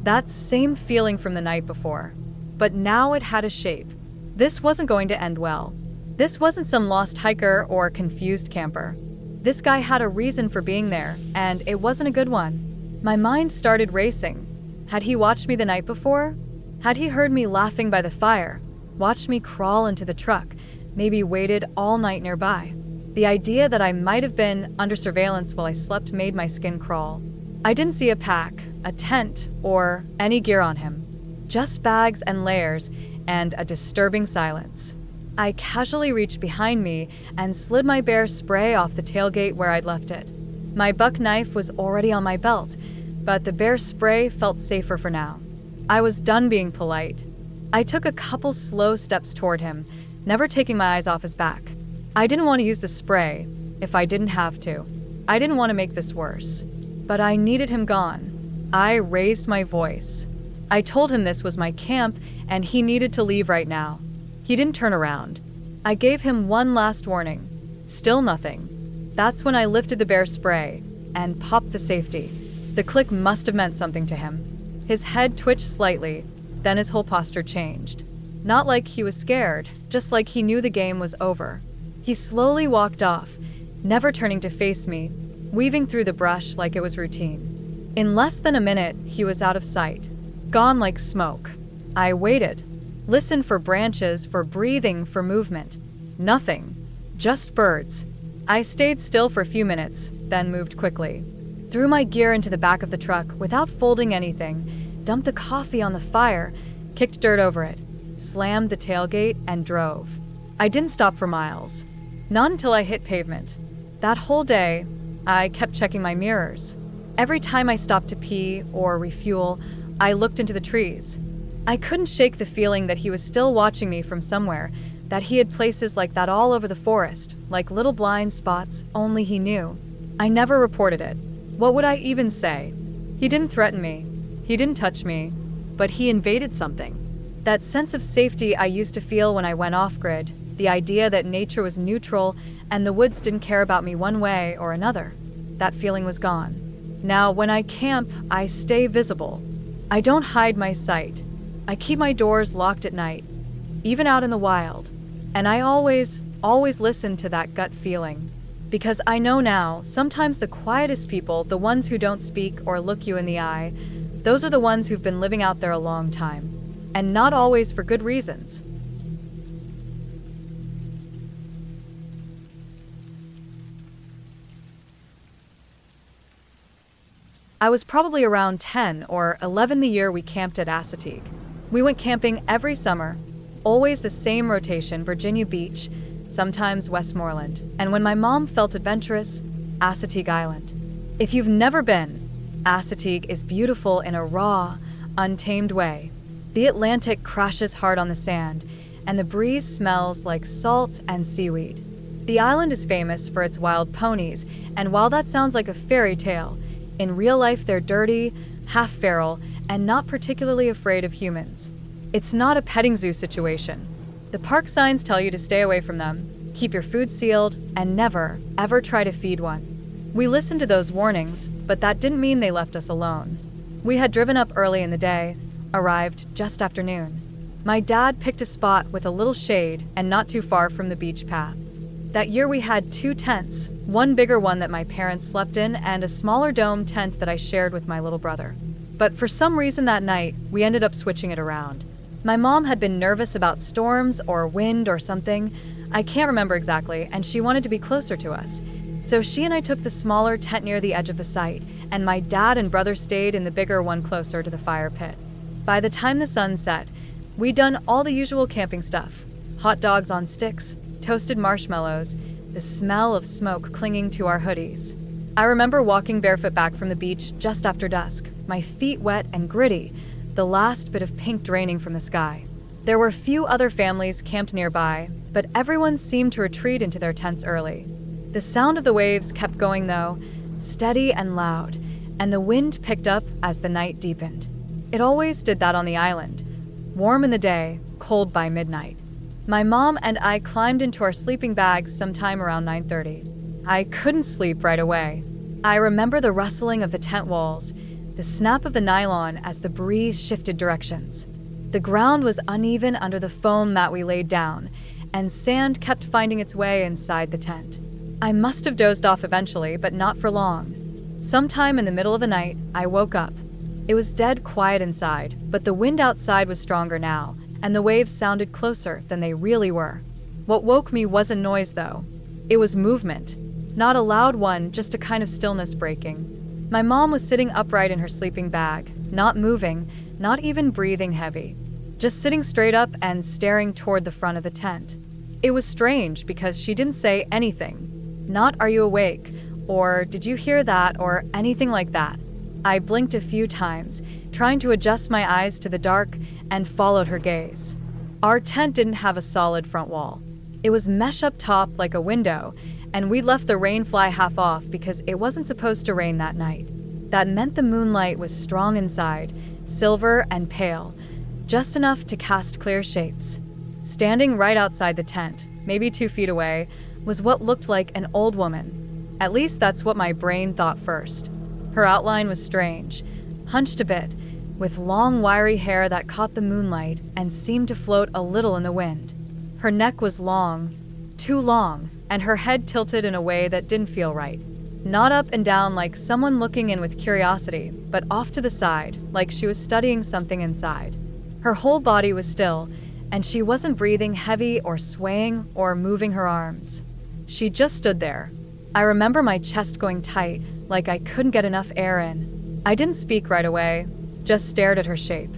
That same feeling from the night before. But now it had a shape. This wasn't going to end well. This wasn't some lost hiker or confused camper. This guy had a reason for being there, and it wasn't a good one. My mind started racing. Had he watched me the night before? Had he heard me laughing by the fire? Watched me crawl into the truck? Maybe waited all night nearby? The idea that I might have been under surveillance while I slept made my skin crawl. I didn't see a pack, a tent, or any gear on him. Just bags and layers, and a disturbing silence. I casually reached behind me and slid my bear spray off the tailgate where I'd left it. My buck knife was already on my belt, but the bear spray felt safer for now. I was done being polite. I took a couple slow steps toward him, never taking my eyes off his back. I didn't want to use the spray if I didn't have to. I didn't want to make this worse. But I needed him gone. I raised my voice. I told him this was my camp and he needed to leave right now. He didn't turn around. I gave him one last warning. Still nothing. That's when I lifted the bear spray and popped the safety. The click must have meant something to him. His head twitched slightly, then his whole posture changed. Not like he was scared, just like he knew the game was over. He slowly walked off, never turning to face me, weaving through the brush like it was routine. In less than a minute, he was out of sight, gone like smoke. I waited, listened for branches, for breathing, for movement. Nothing. Just birds. I stayed still for a few minutes, then moved quickly. Threw my gear into the back of the truck without folding anything, dumped the coffee on the fire, kicked dirt over it, slammed the tailgate, and drove. I didn't stop for miles. Not until I hit pavement. That whole day, I kept checking my mirrors. Every time I stopped to pee or refuel, I looked into the trees. I couldn't shake the feeling that he was still watching me from somewhere, that he had places like that all over the forest, like little blind spots only he knew. I never reported it. What would I even say? He didn't threaten me. He didn't touch me. But he invaded something. That sense of safety I used to feel when I went off-grid, the idea that nature was neutral and the woods didn't care about me one way or another, that feeling was gone. Now, when I camp, I stay visible. I don't hide my sight. I keep my doors locked at night, even out in the wild. And I always listen to that gut feeling. Because I know now, sometimes the quietest people, the ones who don't speak or look you in the eye, those are the ones who've been living out there a long time. And not always for good reasons. I was probably around 10 or 11 the year we camped at Assateague. We went camping every summer, always the same rotation, Virginia Beach, sometimes Westmoreland, and when my mom felt adventurous, Assateague Island. If you've never been, Assateague is beautiful in a raw, untamed way. The Atlantic crashes hard on the sand, and the breeze smells like salt and seaweed. The island is famous for its wild ponies, and while that sounds like a fairy tale, in real life they're dirty, half-feral, and not particularly afraid of humans. It's not a petting zoo situation. The park signs tell you to stay away from them, keep your food sealed, and never, ever try to feed one. We listened to those warnings, but that didn't mean they left us alone. We had driven up early in the day, arrived just after noon. My dad picked a spot with a little shade and not too far from the beach path. That year we had 2 tents, one bigger one that my parents slept in and a smaller dome tent that I shared with my little brother. But for some reason that night, we ended up switching it around. My mom had been nervous about storms or wind or something. I can't remember exactly, and she wanted to be closer to us. So she and I took the smaller tent near the edge of the site, and my dad and brother stayed in the bigger one closer to the fire pit. By the time the sun set, we'd done all the usual camping stuff. Hot dogs on sticks, toasted marshmallows, the smell of smoke clinging to our hoodies. I remember walking barefoot back from the beach just after dusk, my feet wet and gritty, the last bit of pink draining from the sky. There were few other families camped nearby, but everyone seemed to retreat into their tents early. The sound of the waves kept going though, steady and loud, and the wind picked up as the night deepened. It always did that on the island. Warm in the day, cold by midnight. My mom and I climbed into our sleeping bags sometime around 9:30. I couldn't sleep right away. I remember the rustling of the tent walls, the snap of the nylon as the breeze shifted directions. The ground was uneven under the foam that we laid down, and sand kept finding its way inside the tent. I must have dozed off eventually, but not for long. Sometime in the middle of the night, I woke up. It was dead quiet inside, but the wind outside was stronger now, and the waves sounded closer than they really were. What woke me wasn't noise, though. It was movement. Not a loud one, just a kind of stillness breaking. My mom was sitting upright in her sleeping bag, not moving, not even breathing heavy, just sitting straight up and staring toward the front of the tent. It was strange because she didn't say anything. Not "Are you awake?" or "Did you hear that?" or anything like that. I blinked a few times, trying to adjust my eyes to the dark, and followed her gaze. Our tent didn't have a solid front wall. It was mesh up top like a window, and we'd left the rain fly half off because it wasn't supposed to rain that night. That meant the moonlight was strong inside, silver and pale, just enough to cast clear shapes. Standing right outside the tent, maybe 2 feet away, was what looked like an old woman. At least that's what my brain thought first. Her outline was strange, hunched a bit, with long wiry hair that caught the moonlight and seemed to float a little in the wind. Her neck was long, too long, and her head tilted in a way that didn't feel right. Not up and down like someone looking in with curiosity, but off to the side, like she was studying something inside. Her whole body was still, and she wasn't breathing heavy or swaying or moving her arms. She just stood there. I remember my chest going tight, like I couldn't get enough air in. I didn't speak right away, just stared at her shape.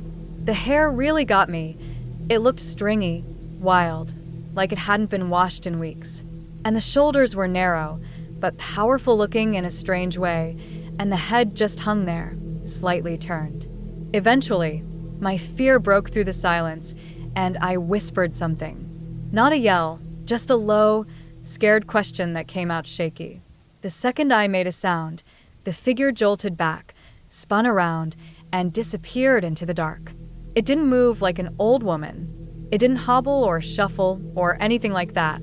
The hair really got me. It looked stringy, wild, like it hadn't been washed in weeks. And the shoulders were narrow, but powerful looking in a strange way, and the head just hung there, slightly turned. Eventually, my fear broke through the silence, and I whispered something. Not a yell, just a low, scared question that came out shaky. The second I made a sound, the figure jolted back, spun around, and disappeared into the dark. It didn't move like an old woman. It didn't hobble or shuffle or anything like that.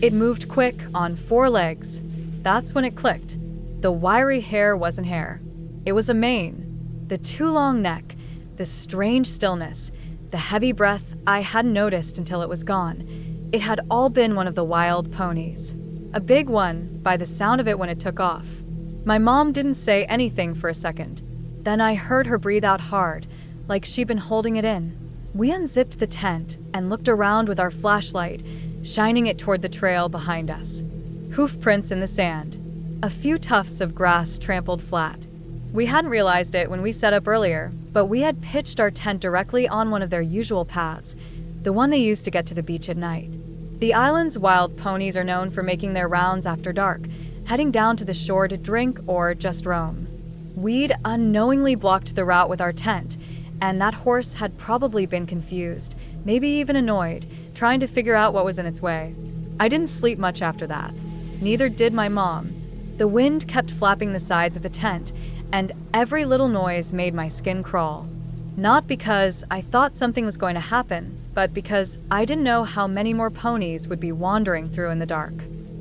It moved quick on 4 legs. That's when it clicked. The wiry hair wasn't hair. It was a mane. The too long neck, the strange stillness, the heavy breath I hadn't noticed until it was gone. It had all been one of the wild ponies. A big one, by the sound of it when it took off. My mom didn't say anything for a second. Then I heard her breathe out hard, like she'd been holding it in. We unzipped the tent and looked around with our flashlight, shining it toward the trail behind us. Hoof prints in the sand. A few tufts of grass trampled flat. We hadn't realized it when we set up earlier, but we had pitched our tent directly on one of their usual paths, the one they used to get to the beach at night. The island's wild ponies are known for making their rounds after dark, heading down to the shore to drink or just roam. We'd unknowingly blocked the route with our tent, and that horse had probably been confused, maybe even annoyed, trying to figure out what was in its way. I didn't sleep much after that. Neither did my mom. The wind kept flapping the sides of the tent, and every little noise made my skin crawl. Not because I thought something was going to happen, but because I didn't know how many more ponies would be wandering through in the dark.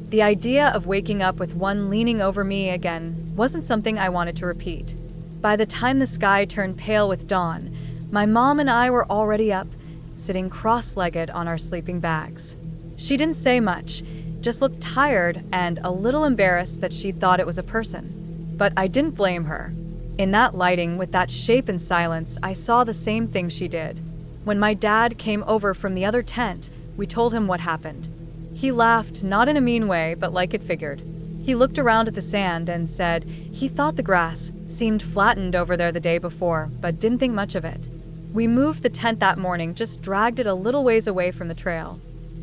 The idea of waking up with one leaning over me again wasn't something I wanted to repeat. By the time the sky turned pale with dawn, my mom and I were already up, sitting cross-legged on our sleeping bags. She didn't say much, just looked tired and a little embarrassed that she'd thought it was a person. But I didn't blame her. In that lighting, with that shape and silence, I saw the same thing she did. When my dad came over from the other tent, we told him what happened. He laughed, not in a mean way, but like it figured. He looked around at the sand and said he thought the grass seemed flattened over there the day before, but didn't think much of it. We moved the tent that morning, just dragged it a little ways away from the trail.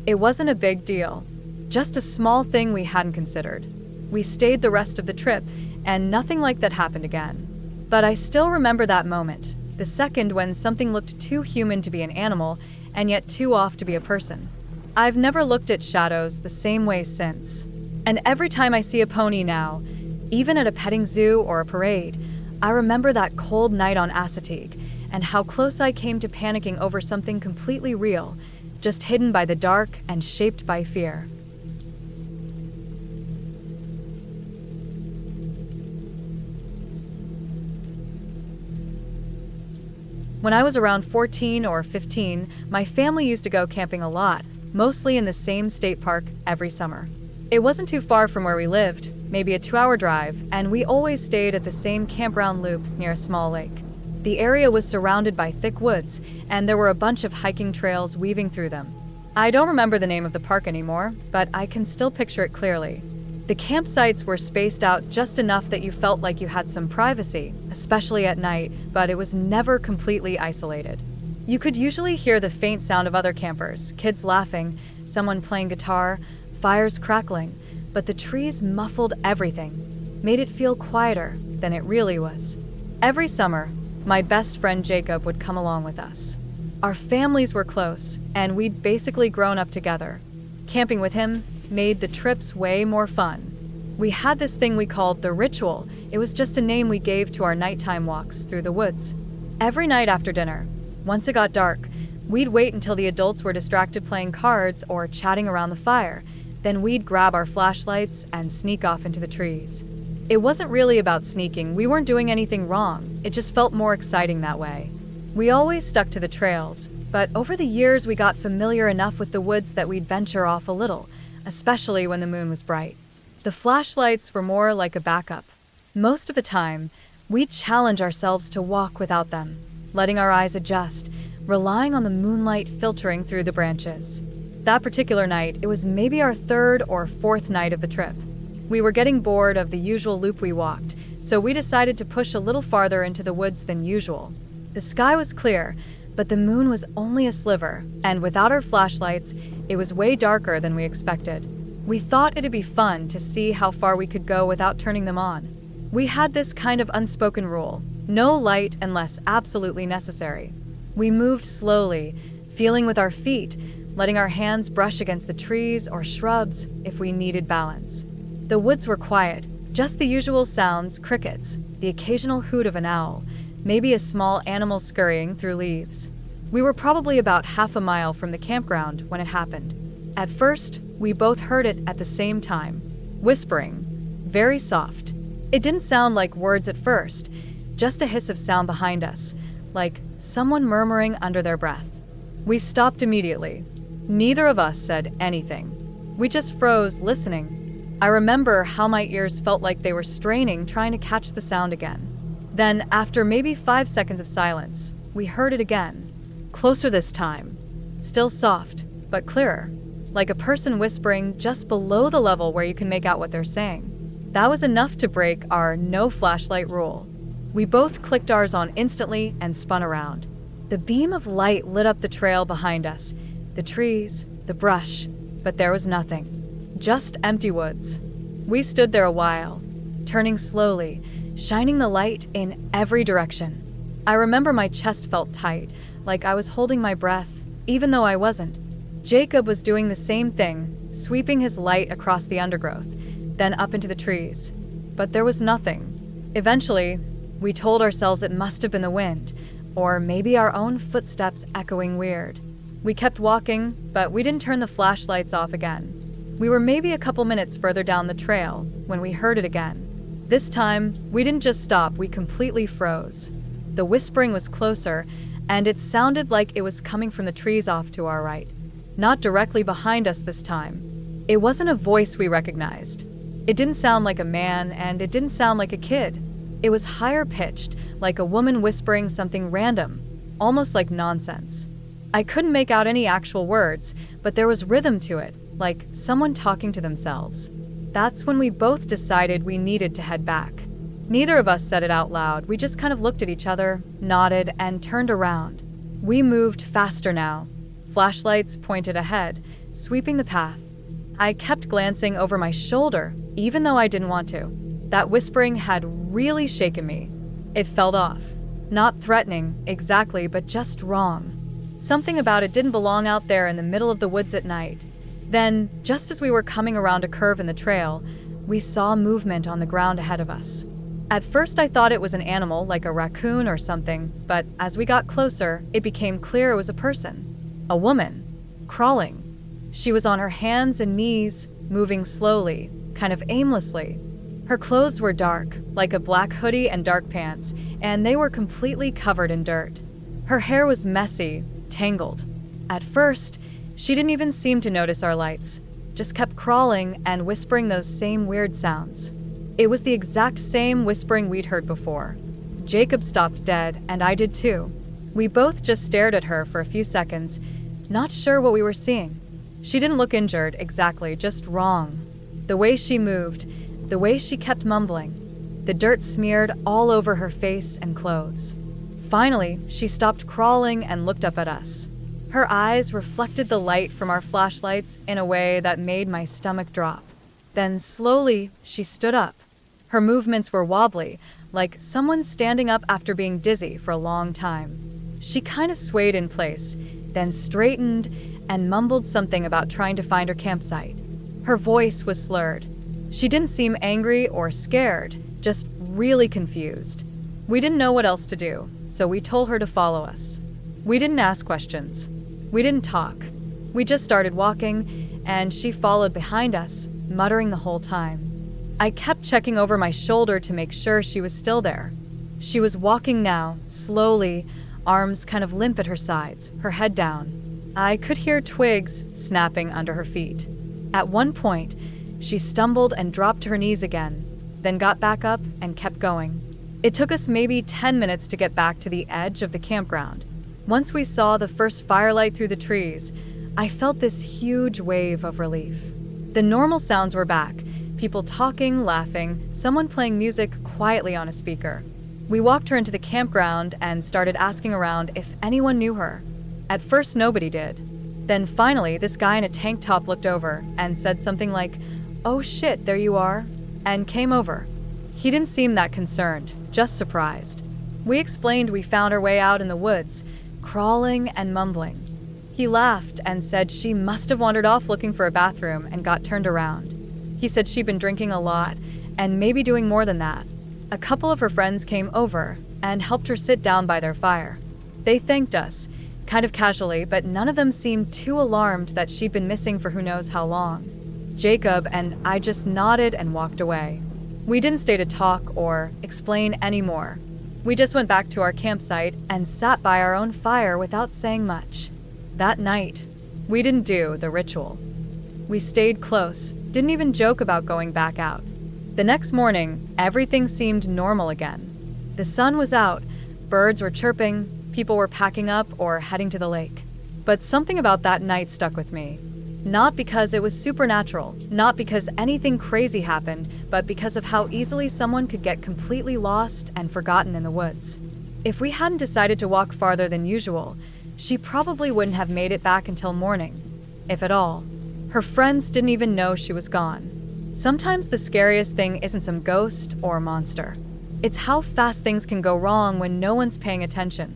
It wasn't a big deal, just a small thing we hadn't considered. We stayed the rest of the trip, and nothing like that happened again. But I still remember that moment, the second when something looked too human to be an animal, and yet too off to be a person. I've never looked at shadows the same way since. And every time I see a pony now, even at a petting zoo or a parade, I remember that cold night on Assateague and how close I came to panicking over something completely real, just hidden by the dark and shaped by fear. When I was around 14 or 15, my family used to go camping a lot, mostly in the same state park every summer. It wasn't too far from where we lived, maybe a 2-hour drive, and we always stayed at the same campground loop near a small lake. The area was surrounded by thick woods, and there were a bunch of hiking trails weaving through them. I don't remember the name of the park anymore, but I can still picture it clearly. The campsites were spaced out just enough that you felt like you had some privacy, especially at night, but it was never completely isolated. You could usually hear the faint sound of other campers, kids laughing, someone playing guitar, fires crackling, but the trees muffled everything, made it feel quieter than it really was. Every summer, my best friend Jacob would come along with us. Our families were close, and we'd basically grown up together. Camping with him made the trips way more fun. We had this thing we called the ritual. It was just a name we gave to our nighttime walks through the woods. Every night after dinner, once it got dark, we'd wait until the adults were distracted playing cards or chatting around the fire. Then we'd grab our flashlights and sneak off into the trees. It wasn't really about sneaking, we weren't doing anything wrong, it just felt more exciting that way. We always stuck to the trails, but over the years we got familiar enough with the woods that we'd venture off a little, especially when the moon was bright. The flashlights were more like a backup. Most of the time, we'd challenge ourselves to walk without them, letting our eyes adjust, relying on the moonlight filtering through the branches. That particular night, it was maybe our third or fourth night of the trip. We were getting bored of the usual loop we walked, so we decided to push a little farther into the woods than usual. The sky was clear, but the moon was only a sliver, and without our flashlights, it was way darker than we expected. We thought it'd be fun to see how far we could go without turning them on. We had this kind of unspoken rule: no light unless absolutely necessary. We moved slowly, feeling with our feet, letting our hands brush against the trees or shrubs if we needed balance. The woods were quiet, just the usual sounds: crickets, the occasional hoot of an owl, maybe a small animal scurrying through leaves. We were probably about half a mile from the campground when it happened. At first, we both heard it at the same time, whispering, very soft. It didn't sound like words at first, just a hiss of sound behind us, like someone murmuring under their breath. We stopped immediately. Neither of us said anything. We just froze, listening. I remember how my ears felt like they were straining, trying to catch the sound again. Then, after maybe 5 seconds of silence, we heard it again. Closer this time. Still soft, but clearer. Like a person whispering just below the level where you can make out what they're saying. That was enough to break our no flashlight rule. We both clicked ours on instantly and spun around. The beam of light lit up the trail behind us, the trees, the brush, but there was nothing. Just empty woods. We stood there a while, turning slowly, shining the light in every direction. I remember my chest felt tight, like I was holding my breath, even though I wasn't. Jacob was doing the same thing, sweeping his light across the undergrowth, then up into the trees. But there was nothing. Eventually, we told ourselves it must have been the wind, or maybe our own footsteps echoing weird. We kept walking, but we didn't turn the flashlights off again. We were maybe a couple minutes further down the trail when we heard it again. This time, we didn't just stop, we completely froze. The whispering was closer, and it sounded like it was coming from the trees off to our right. Not directly behind us this time. It wasn't a voice we recognized. It didn't sound like a man, and it didn't sound like a kid. It was higher pitched, like a woman whispering something random, almost like nonsense. I couldn't make out any actual words, but there was rhythm to it, like someone talking to themselves. That's when we both decided we needed to head back. Neither of us said it out loud, we just kind of looked at each other, nodded, and turned around. We moved faster now. Flashlights pointed ahead, sweeping the path. I kept glancing over my shoulder, even though I didn't want to. That whispering had really shaken me. It felt off. Not threatening, exactly, but just wrong. Something about it didn't belong out there in the middle of the woods at night. Then, just as we were coming around a curve in the trail, we saw movement on the ground ahead of us. At first I thought it was an animal, like a raccoon or something, but as we got closer, it became clear it was a person. A woman. Crawling. She was on her hands and knees, moving slowly, kind of aimlessly. Her clothes were dark, like a black hoodie and dark pants, and they were completely covered in dirt. Her hair was messy, tangled. At first, she didn't even seem to notice our lights, just kept crawling and whispering those same weird sounds. It was the exact same whispering we'd heard before. Jacob stopped dead, and I did too. We both just stared at her for a few seconds, not sure what we were seeing. She didn't look injured, exactly, just wrong. The way she moved, the way she kept mumbling. The dirt smeared all over her face and clothes. Finally, she stopped crawling and looked up at us. Her eyes reflected the light from our flashlights in a way that made my stomach drop. Then slowly, she stood up. Her movements were wobbly, like someone standing up after being dizzy for a long time. She kind of swayed in place, then straightened and mumbled something about trying to find her campsite. Her voice was slurred. She didn't seem angry or scared, just really confused. We didn't know what else to do, so we told her to follow us. We didn't ask questions. We didn't talk. We just started walking, and she followed behind us, muttering the whole time. I kept checking over my shoulder to make sure she was still there. She was walking now, slowly, arms kind of limp at her sides, her head down. I could hear twigs snapping under her feet. At one point, she stumbled and dropped to her knees again, then got back up and kept going. It took us maybe 10 minutes to get back to the edge of the campground. Once we saw the first firelight through the trees, I felt this huge wave of relief. The normal sounds were back, people talking, laughing, someone playing music quietly on a speaker. We walked her into the campground and started asking around if anyone knew her. At first, nobody did. Then finally, this guy in a tank top looked over and said something like, "Oh shit, there you are," and came over. He didn't seem that concerned, just surprised. We explained we found our way out in the woods, crawling and mumbling. He laughed and said she must have wandered off looking for a bathroom and got turned around. He said she'd been drinking a lot and maybe doing more than that. A couple of her friends came over and helped her sit down by their fire. They thanked us, kind of casually, but none of them seemed too alarmed that she'd been missing for who knows how long. Jacob and I just nodded and walked away. We didn't stay to talk or explain anymore. We just went back to our campsite and sat by our own fire without saying much. That night, we didn't do the ritual. We stayed close, didn't even joke about going back out. The next morning, everything seemed normal again. The sun was out, birds were chirping, people were packing up or heading to the lake. But something about that night stuck with me. Not because it was supernatural, not because anything crazy happened, but because of how easily someone could get completely lost and forgotten in the woods. If we hadn't decided to walk farther than usual, she probably wouldn't have made it back until morning, if at all. Her friends didn't even know she was gone. Sometimes the scariest thing isn't some ghost or monster. It's how fast things can go wrong when no one's paying attention.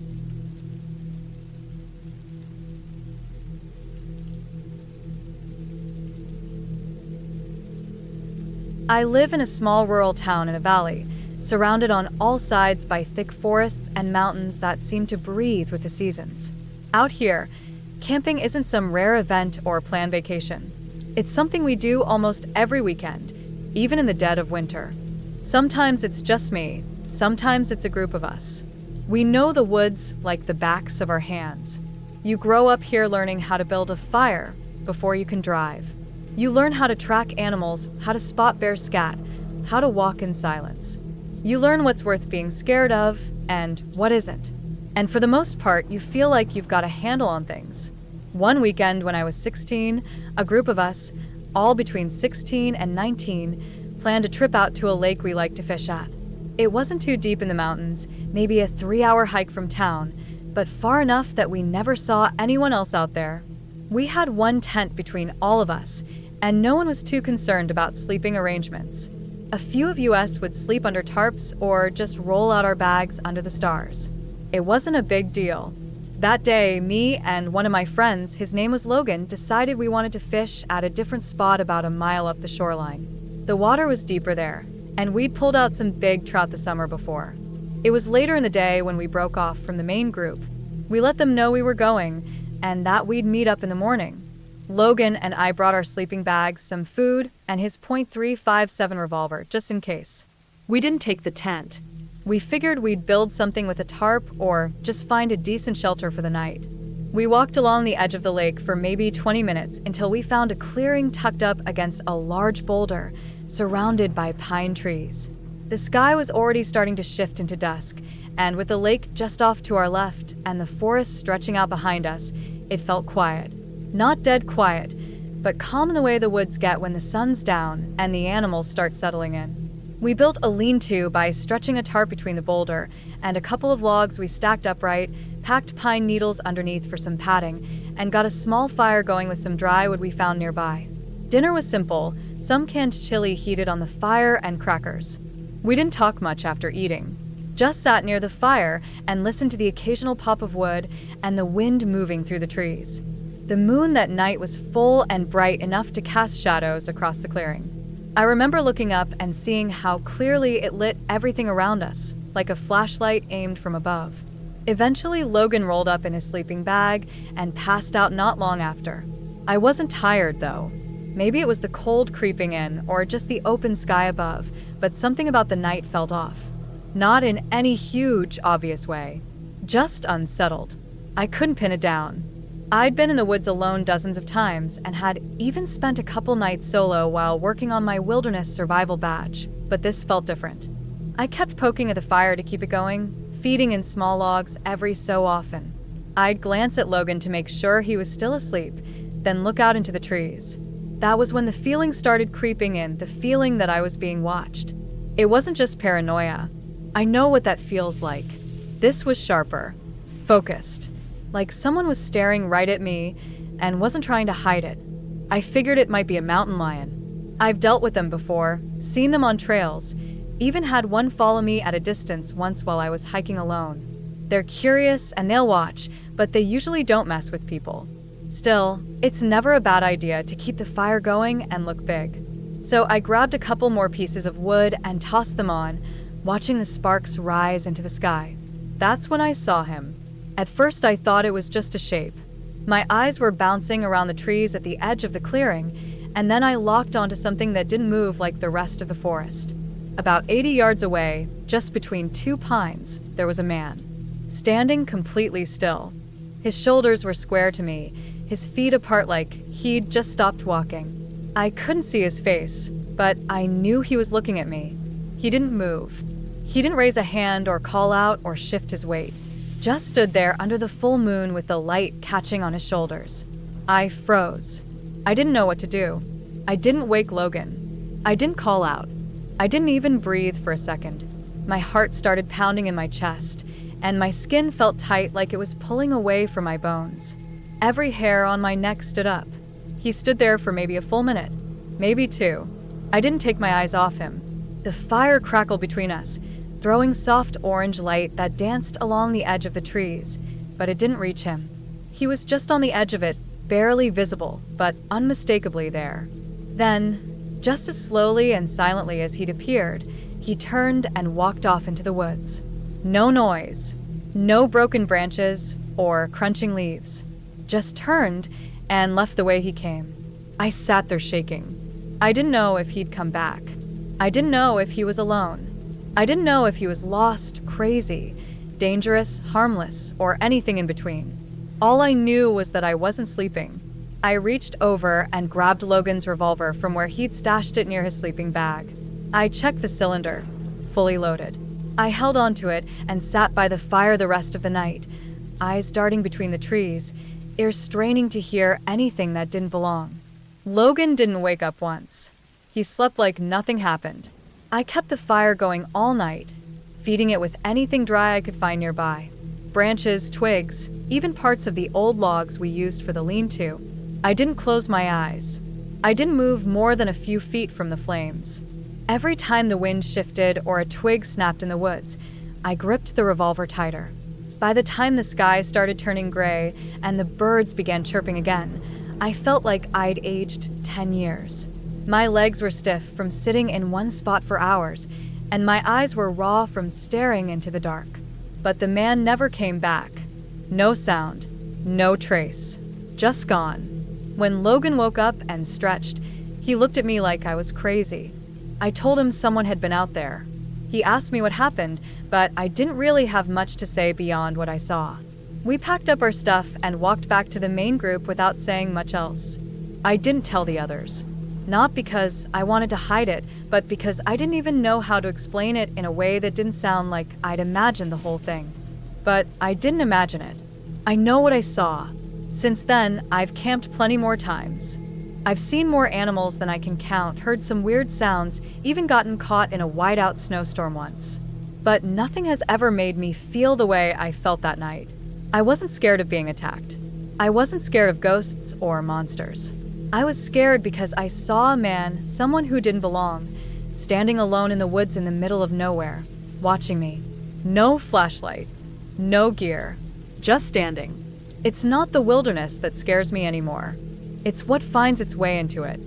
I live in a small rural town in a valley, surrounded on all sides by thick forests and mountains that seem to breathe with the seasons. Out here, camping isn't some rare event or planned vacation. It's something we do almost every weekend, even in the dead of winter. Sometimes it's just me, sometimes it's a group of us. We know the woods like the backs of our hands. You grow up here learning how to build a fire before you can drive. You learn how to track animals, how to spot bear scat, how to walk in silence. You learn what's worth being scared of and what isn't. And for the most part, you feel like you've got a handle on things. One weekend when I was 16, a group of us, all between 16 and 19, planned a trip out to a lake we like to fish at. It wasn't too deep in the mountains, maybe a 3-hour hike from town, but far enough that we never saw anyone else out there. We had one tent between all of us, and no one was too concerned about sleeping arrangements. A few of us would sleep under tarps or just roll out our bags under the stars. It wasn't a big deal. That day, me and one of my friends, his name was Logan, decided we wanted to fish at a different spot about a mile up the shoreline. The water was deeper there, and we'd pulled out some big trout the summer before. It was later in the day when we broke off from the main group. We let them know we were going, and that we'd meet up in the morning. Logan and I brought our sleeping bags, some food, and his .357 revolver, just in case. We didn't take the tent. We figured we'd build something with a tarp or just find a decent shelter for the night. We walked along the edge of the lake for maybe 20 minutes until we found a clearing tucked up against a large boulder, surrounded by pine trees. The sky was already starting to shift into dusk, and with the lake just off to our left and the forest stretching out behind us, it felt quiet. Not dead quiet, but calm in the way the woods get when the sun's down and the animals start settling in. We built a lean-to by stretching a tarp between the boulder and a couple of logs we stacked upright, packed pine needles underneath for some padding, and got a small fire going with some dry wood we found nearby. Dinner was simple, some canned chili heated on the fire and crackers. We didn't talk much after eating. Just sat near the fire and listened to the occasional pop of wood and the wind moving through the trees. The moon that night was full and bright enough to cast shadows across the clearing. I remember looking up and seeing how clearly it lit everything around us, like a flashlight aimed from above. Eventually, Logan rolled up in his sleeping bag and passed out not long after. I wasn't tired, though. Maybe it was the cold creeping in or just the open sky above, but something about the night felt off. Not in any huge, obvious way, just unsettled. I couldn't pin it down. I'd been in the woods alone dozens of times and had even spent a couple nights solo while working on my wilderness survival badge, but this felt different. I kept poking at the fire to keep it going, feeding in small logs every so often. I'd glance at Logan to make sure he was still asleep, then look out into the trees. That was when the feeling started creeping in, the feeling that I was being watched. It wasn't just paranoia. I know what that feels like. This was sharper, focused. Like someone was staring right at me and wasn't trying to hide it. I figured it might be a mountain lion. I've dealt with them before, seen them on trails, even had one follow me at a distance once while I was hiking alone. They're curious and they'll watch, but they usually don't mess with people. Still, it's never a bad idea to keep the fire going and look big. So I grabbed a couple more pieces of wood and tossed them on, watching the sparks rise into the sky. That's when I saw him. At first I thought it was just a shape. My eyes were bouncing around the trees at the edge of the clearing, and then I locked onto something that didn't move like the rest of the forest. About 80 yards away, just between two pines, there was a man, standing completely still. His shoulders were square to me, his feet apart like he'd just stopped walking. I couldn't see his face, but I knew he was looking at me. He didn't move. He didn't raise a hand or call out or shift his weight. Just stood there under the full moon with the light catching on his shoulders. I froze. I didn't know what to do. I didn't wake Logan. I didn't call out. I didn't even breathe for a second. My heart started pounding in my chest, and my skin felt tight like it was pulling away from my bones. Every hair on my neck stood up. He stood there for maybe a full minute, maybe two. I didn't take my eyes off him. The fire crackled between us, throwing soft orange light that danced along the edge of the trees, but it didn't reach him. He was just on the edge of it, barely visible, but unmistakably there. Then, just as slowly and silently as he'd appeared, he turned and walked off into the woods. No noise, no broken branches or crunching leaves. Just turned and left the way he came. I sat there shaking. I didn't know if he'd come back. I didn't know if he was alone. I didn't know if he was lost, crazy, dangerous, harmless, or anything in between. All I knew was that I wasn't sleeping. I reached over and grabbed Logan's revolver from where he'd stashed it near his sleeping bag. I checked the cylinder, fully loaded. I held onto it and sat by the fire the rest of the night, eyes darting between the trees, ears straining to hear anything that didn't belong. Logan didn't wake up once. He slept like nothing happened. I kept the fire going all night, feeding it with anything dry I could find nearby. Branches, twigs, even parts of the old logs we used for the lean-to. I didn't close my eyes. I didn't move more than a few feet from the flames. Every time the wind shifted or a twig snapped in the woods, I gripped the revolver tighter. By the time the sky started turning gray and the birds began chirping again, I felt like I'd aged 10 years. My legs were stiff from sitting in one spot for hours, and my eyes were raw from staring into the dark. But the man never came back. No sound, no trace, just gone. When Logan woke up and stretched, he looked at me like I was crazy. I told him someone had been out there. He asked me what happened, but I didn't really have much to say beyond what I saw. We packed up our stuff and walked back to the main group without saying much else. I didn't tell the others. Not because I wanted to hide it, but because I didn't even know how to explain it in a way that didn't sound like I'd imagined the whole thing. But I didn't imagine it. I know what I saw. Since then, I've camped plenty more times. I've seen more animals than I can count, heard some weird sounds, even gotten caught in a whiteout snowstorm once. But nothing has ever made me feel the way I felt that night. I wasn't scared of being attacked. I wasn't scared of ghosts or monsters. I was scared because I saw a man, someone who didn't belong, standing alone in the woods in the middle of nowhere, watching me. No flashlight, no gear, just standing. It's not the wilderness that scares me anymore. It's what finds its way into it.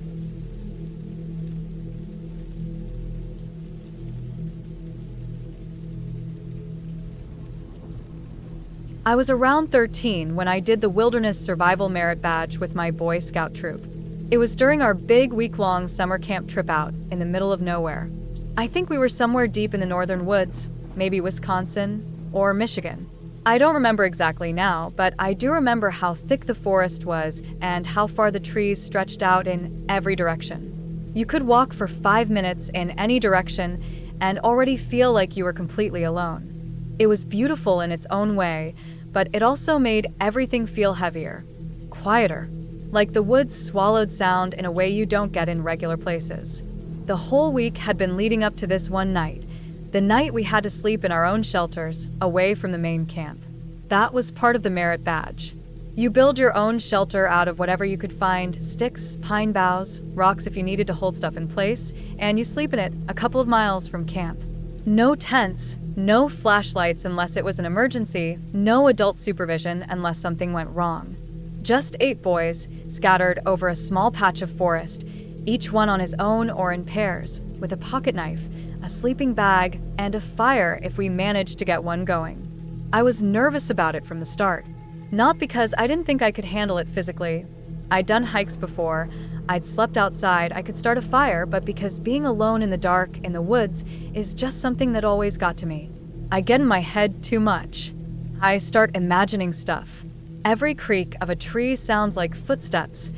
I was around 13 when I did the Wilderness Survival Merit Badge with my Boy Scout troop. It was during our big week-long summer camp trip out in the middle of nowhere. I think we were somewhere deep in the northern woods, maybe Wisconsin or Michigan. I don't remember exactly now, but I do remember how thick the forest was and how far the trees stretched out in every direction. You could walk for 5 minutes in any direction and already feel like you were completely alone. It was beautiful in its own way, but it also made everything feel heavier, quieter, like the woods swallowed sound in a way you don't get in regular places. The whole week had been leading up to this one night, the night we had to sleep in our own shelters, away from the main camp. That was part of the merit badge. You build your own shelter out of whatever you could find, sticks, pine boughs, rocks if you needed to hold stuff in place, and you sleep in it a couple of miles from camp. No tents, no flashlights unless it was an emergency, no adult supervision unless something went wrong. Just 8 boys, scattered over a small patch of forest, each one on his own or in pairs, with a pocket knife, a sleeping bag, and a fire if we managed to get one going. I was nervous about it from the start. Not because I didn't think I could handle it physically. I'd done hikes before, I'd slept outside, I could start a fire, but because being alone in the dark, in the woods, is just something that always got to me. I get in my head too much. I start imagining stuff. Every creak of a tree sounds like footsteps.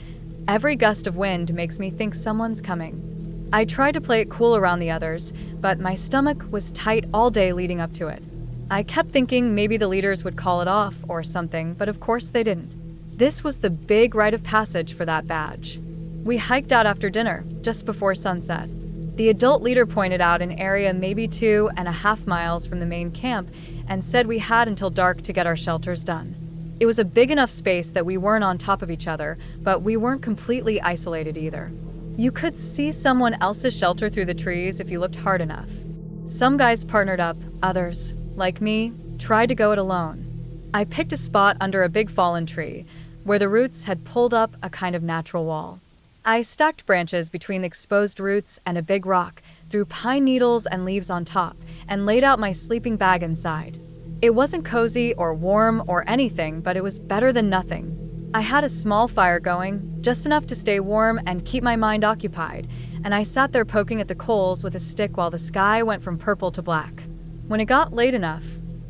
Every gust of wind makes me think someone's coming. I tried to play it cool around the others, but my stomach was tight all day leading up to it. I kept thinking maybe the leaders would call it off or something, but of course they didn't. This was the big rite of passage for that badge. We hiked out after dinner, just before sunset. The adult leader pointed out an area maybe 2.5 miles from the main camp and said we had until dark to get our shelters done. It was a big enough space that we weren't on top of each other, but we weren't completely isolated either. You could see someone else's shelter through the trees if you looked hard enough. Some guys partnered up, others, like me, tried to go it alone. I picked a spot under a big fallen tree, where the roots had pulled up a kind of natural wall. I stacked branches between the exposed roots and a big rock, threw pine needles and leaves on top, and laid out my sleeping bag inside. It wasn't cozy or warm or anything, but it was better than nothing. I had a small fire going, just enough to stay warm and keep my mind occupied, and I sat there poking at the coals with a stick while the sky went from purple to black. When it got late enough,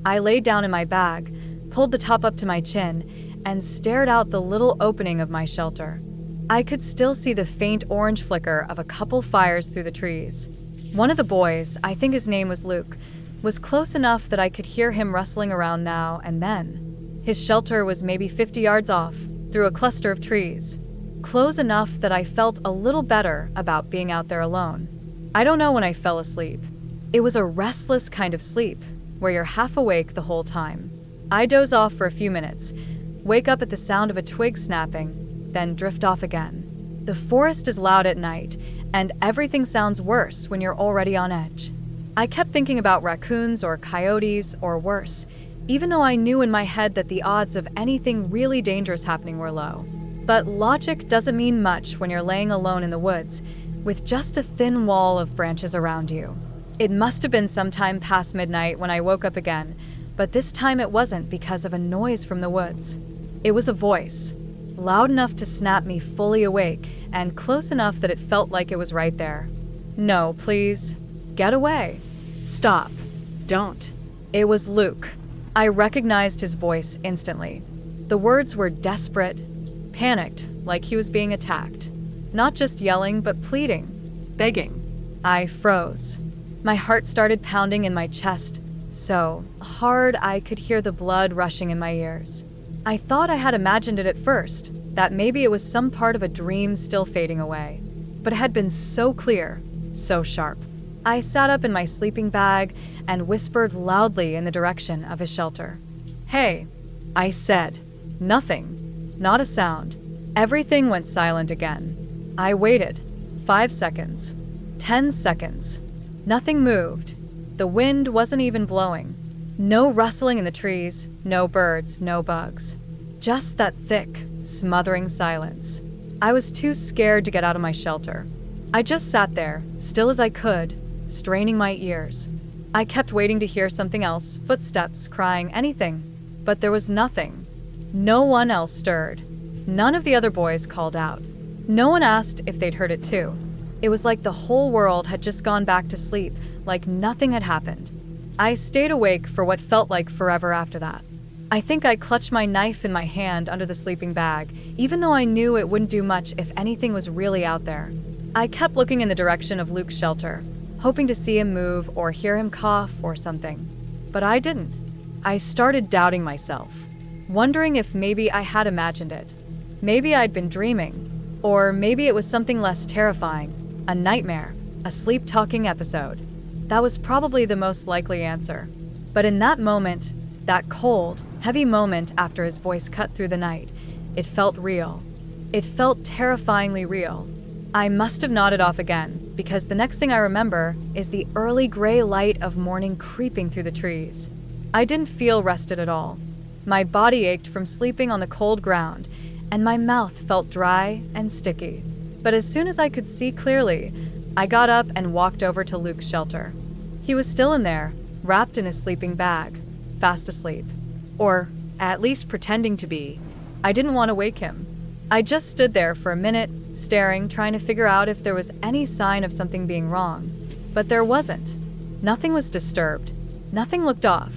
I laid down in my bag, pulled the top up to my chin, and stared out the little opening of my shelter. I could still see the faint orange flicker of a couple fires through the trees. One of the boys, I think his name was Luke, was close enough that I could hear him rustling around now and then. His shelter was maybe 50 yards off, through a cluster of trees. Close enough that I felt a little better about being out there alone. I don't know when I fell asleep. It was a restless kind of sleep, where you're half awake the whole time. I doze off for a few minutes, wake up at the sound of a twig snapping, then drift off again. The forest is loud at night, and everything sounds worse when you're already on edge. I kept thinking about raccoons or coyotes or worse, even though I knew in my head that the odds of anything really dangerous happening were low. But logic doesn't mean much when you're laying alone in the woods, with just a thin wall of branches around you. It must have been sometime past midnight when I woke up again, but this time it wasn't because of a noise from the woods. It was a voice, loud enough to snap me fully awake, and close enough that it felt like it was right there. No, please. Get away. Stop. Don't. It was Luke. I recognized his voice instantly. The words were desperate, panicked, like he was being attacked. Not just yelling, but pleading. Begging. I froze. My heart started pounding in my chest, so hard I could hear the blood rushing in my ears. I thought I had imagined it at first, that maybe it was some part of a dream still fading away. But it had been so clear, so sharp. I sat up in my sleeping bag and whispered loudly in the direction of his shelter. "Hey," I said. Nothing. Not a sound. Everything went silent again. I waited. 5 seconds. 10 seconds. Nothing moved. The wind wasn't even blowing. No rustling in the trees, no birds, no bugs. Just that thick, smothering silence. I was too scared to get out of my shelter. I just sat there, still as I could, straining my ears. I kept waiting to hear something else, footsteps, crying, anything. But there was nothing. No one else stirred. None of the other boys called out. No one asked if they'd heard it too. It was like the whole world had just gone back to sleep, like nothing had happened. I stayed awake for what felt like forever after that. I think I clutched my knife in my hand under the sleeping bag, even though I knew it wouldn't do much if anything was really out there. I kept looking in the direction of Luke's shelter, hoping to see him move or hear him cough or something. But I didn't. I started doubting myself, wondering if maybe I had imagined it. Maybe I'd been dreaming, or maybe it was something less terrifying, a nightmare, a sleep-talking episode. That was probably the most likely answer. But in that moment, that cold, heavy moment after his voice cut through the night, it felt real. It felt terrifyingly real. I must have nodded off again, because the next thing I remember is the early gray light of morning creeping through the trees. I didn't feel rested at all. My body ached from sleeping on the cold ground, and my mouth felt dry and sticky. But as soon as I could see clearly, I got up and walked over to Luke's shelter. He was still in there, wrapped in his sleeping bag, fast asleep. Or at least pretending to be. I didn't want to wake him. I just stood there for a minute, staring, trying to figure out if there was any sign of something being wrong. But there wasn't. Nothing was disturbed. Nothing looked off.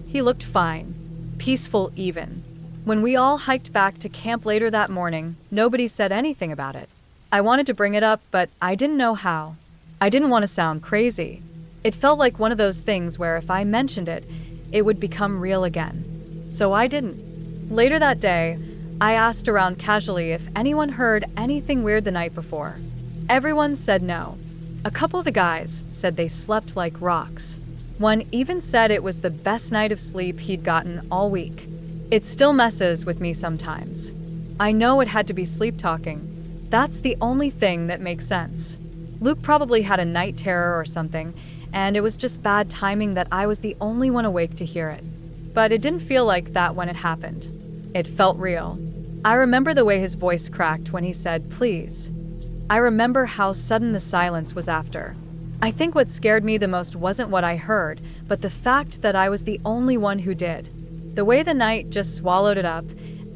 He looked fine. Peaceful even. When we all hiked back to camp later that morning, nobody said anything about it. I wanted to bring it up, but I didn't know how. I didn't want to sound crazy. It felt like one of those things where if I mentioned it, it would become real again. So I didn't. Later that day, I asked around casually if anyone heard anything weird the night before. Everyone said no. A couple of the guys said they slept like rocks. One even said it was the best night of sleep he'd gotten all week. It still messes with me sometimes. I know it had to be sleep talking. That's the only thing that makes sense. Luke probably had a night terror or something, and it was just bad timing that I was the only one awake to hear it. But it didn't feel like that when it happened. It felt real. I remember the way his voice cracked when he said, "Please." I remember how sudden the silence was after. I think what scared me the most wasn't what I heard, but the fact that I was the only one who did. The way the night just swallowed it up,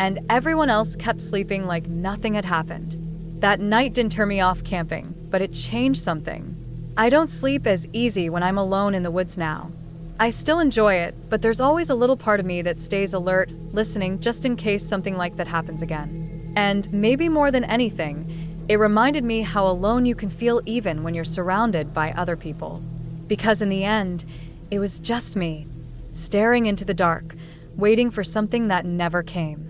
and everyone else kept sleeping like nothing had happened. That night didn't turn me off camping, but it changed something. I don't sleep as easy when I'm alone in the woods now. I still enjoy it, but there's always a little part of me that stays alert, listening just in case something like that happens again. And maybe more than anything, it reminded me how alone you can feel even when you're surrounded by other people. Because in the end, it was just me, staring into the dark, waiting for something that never came.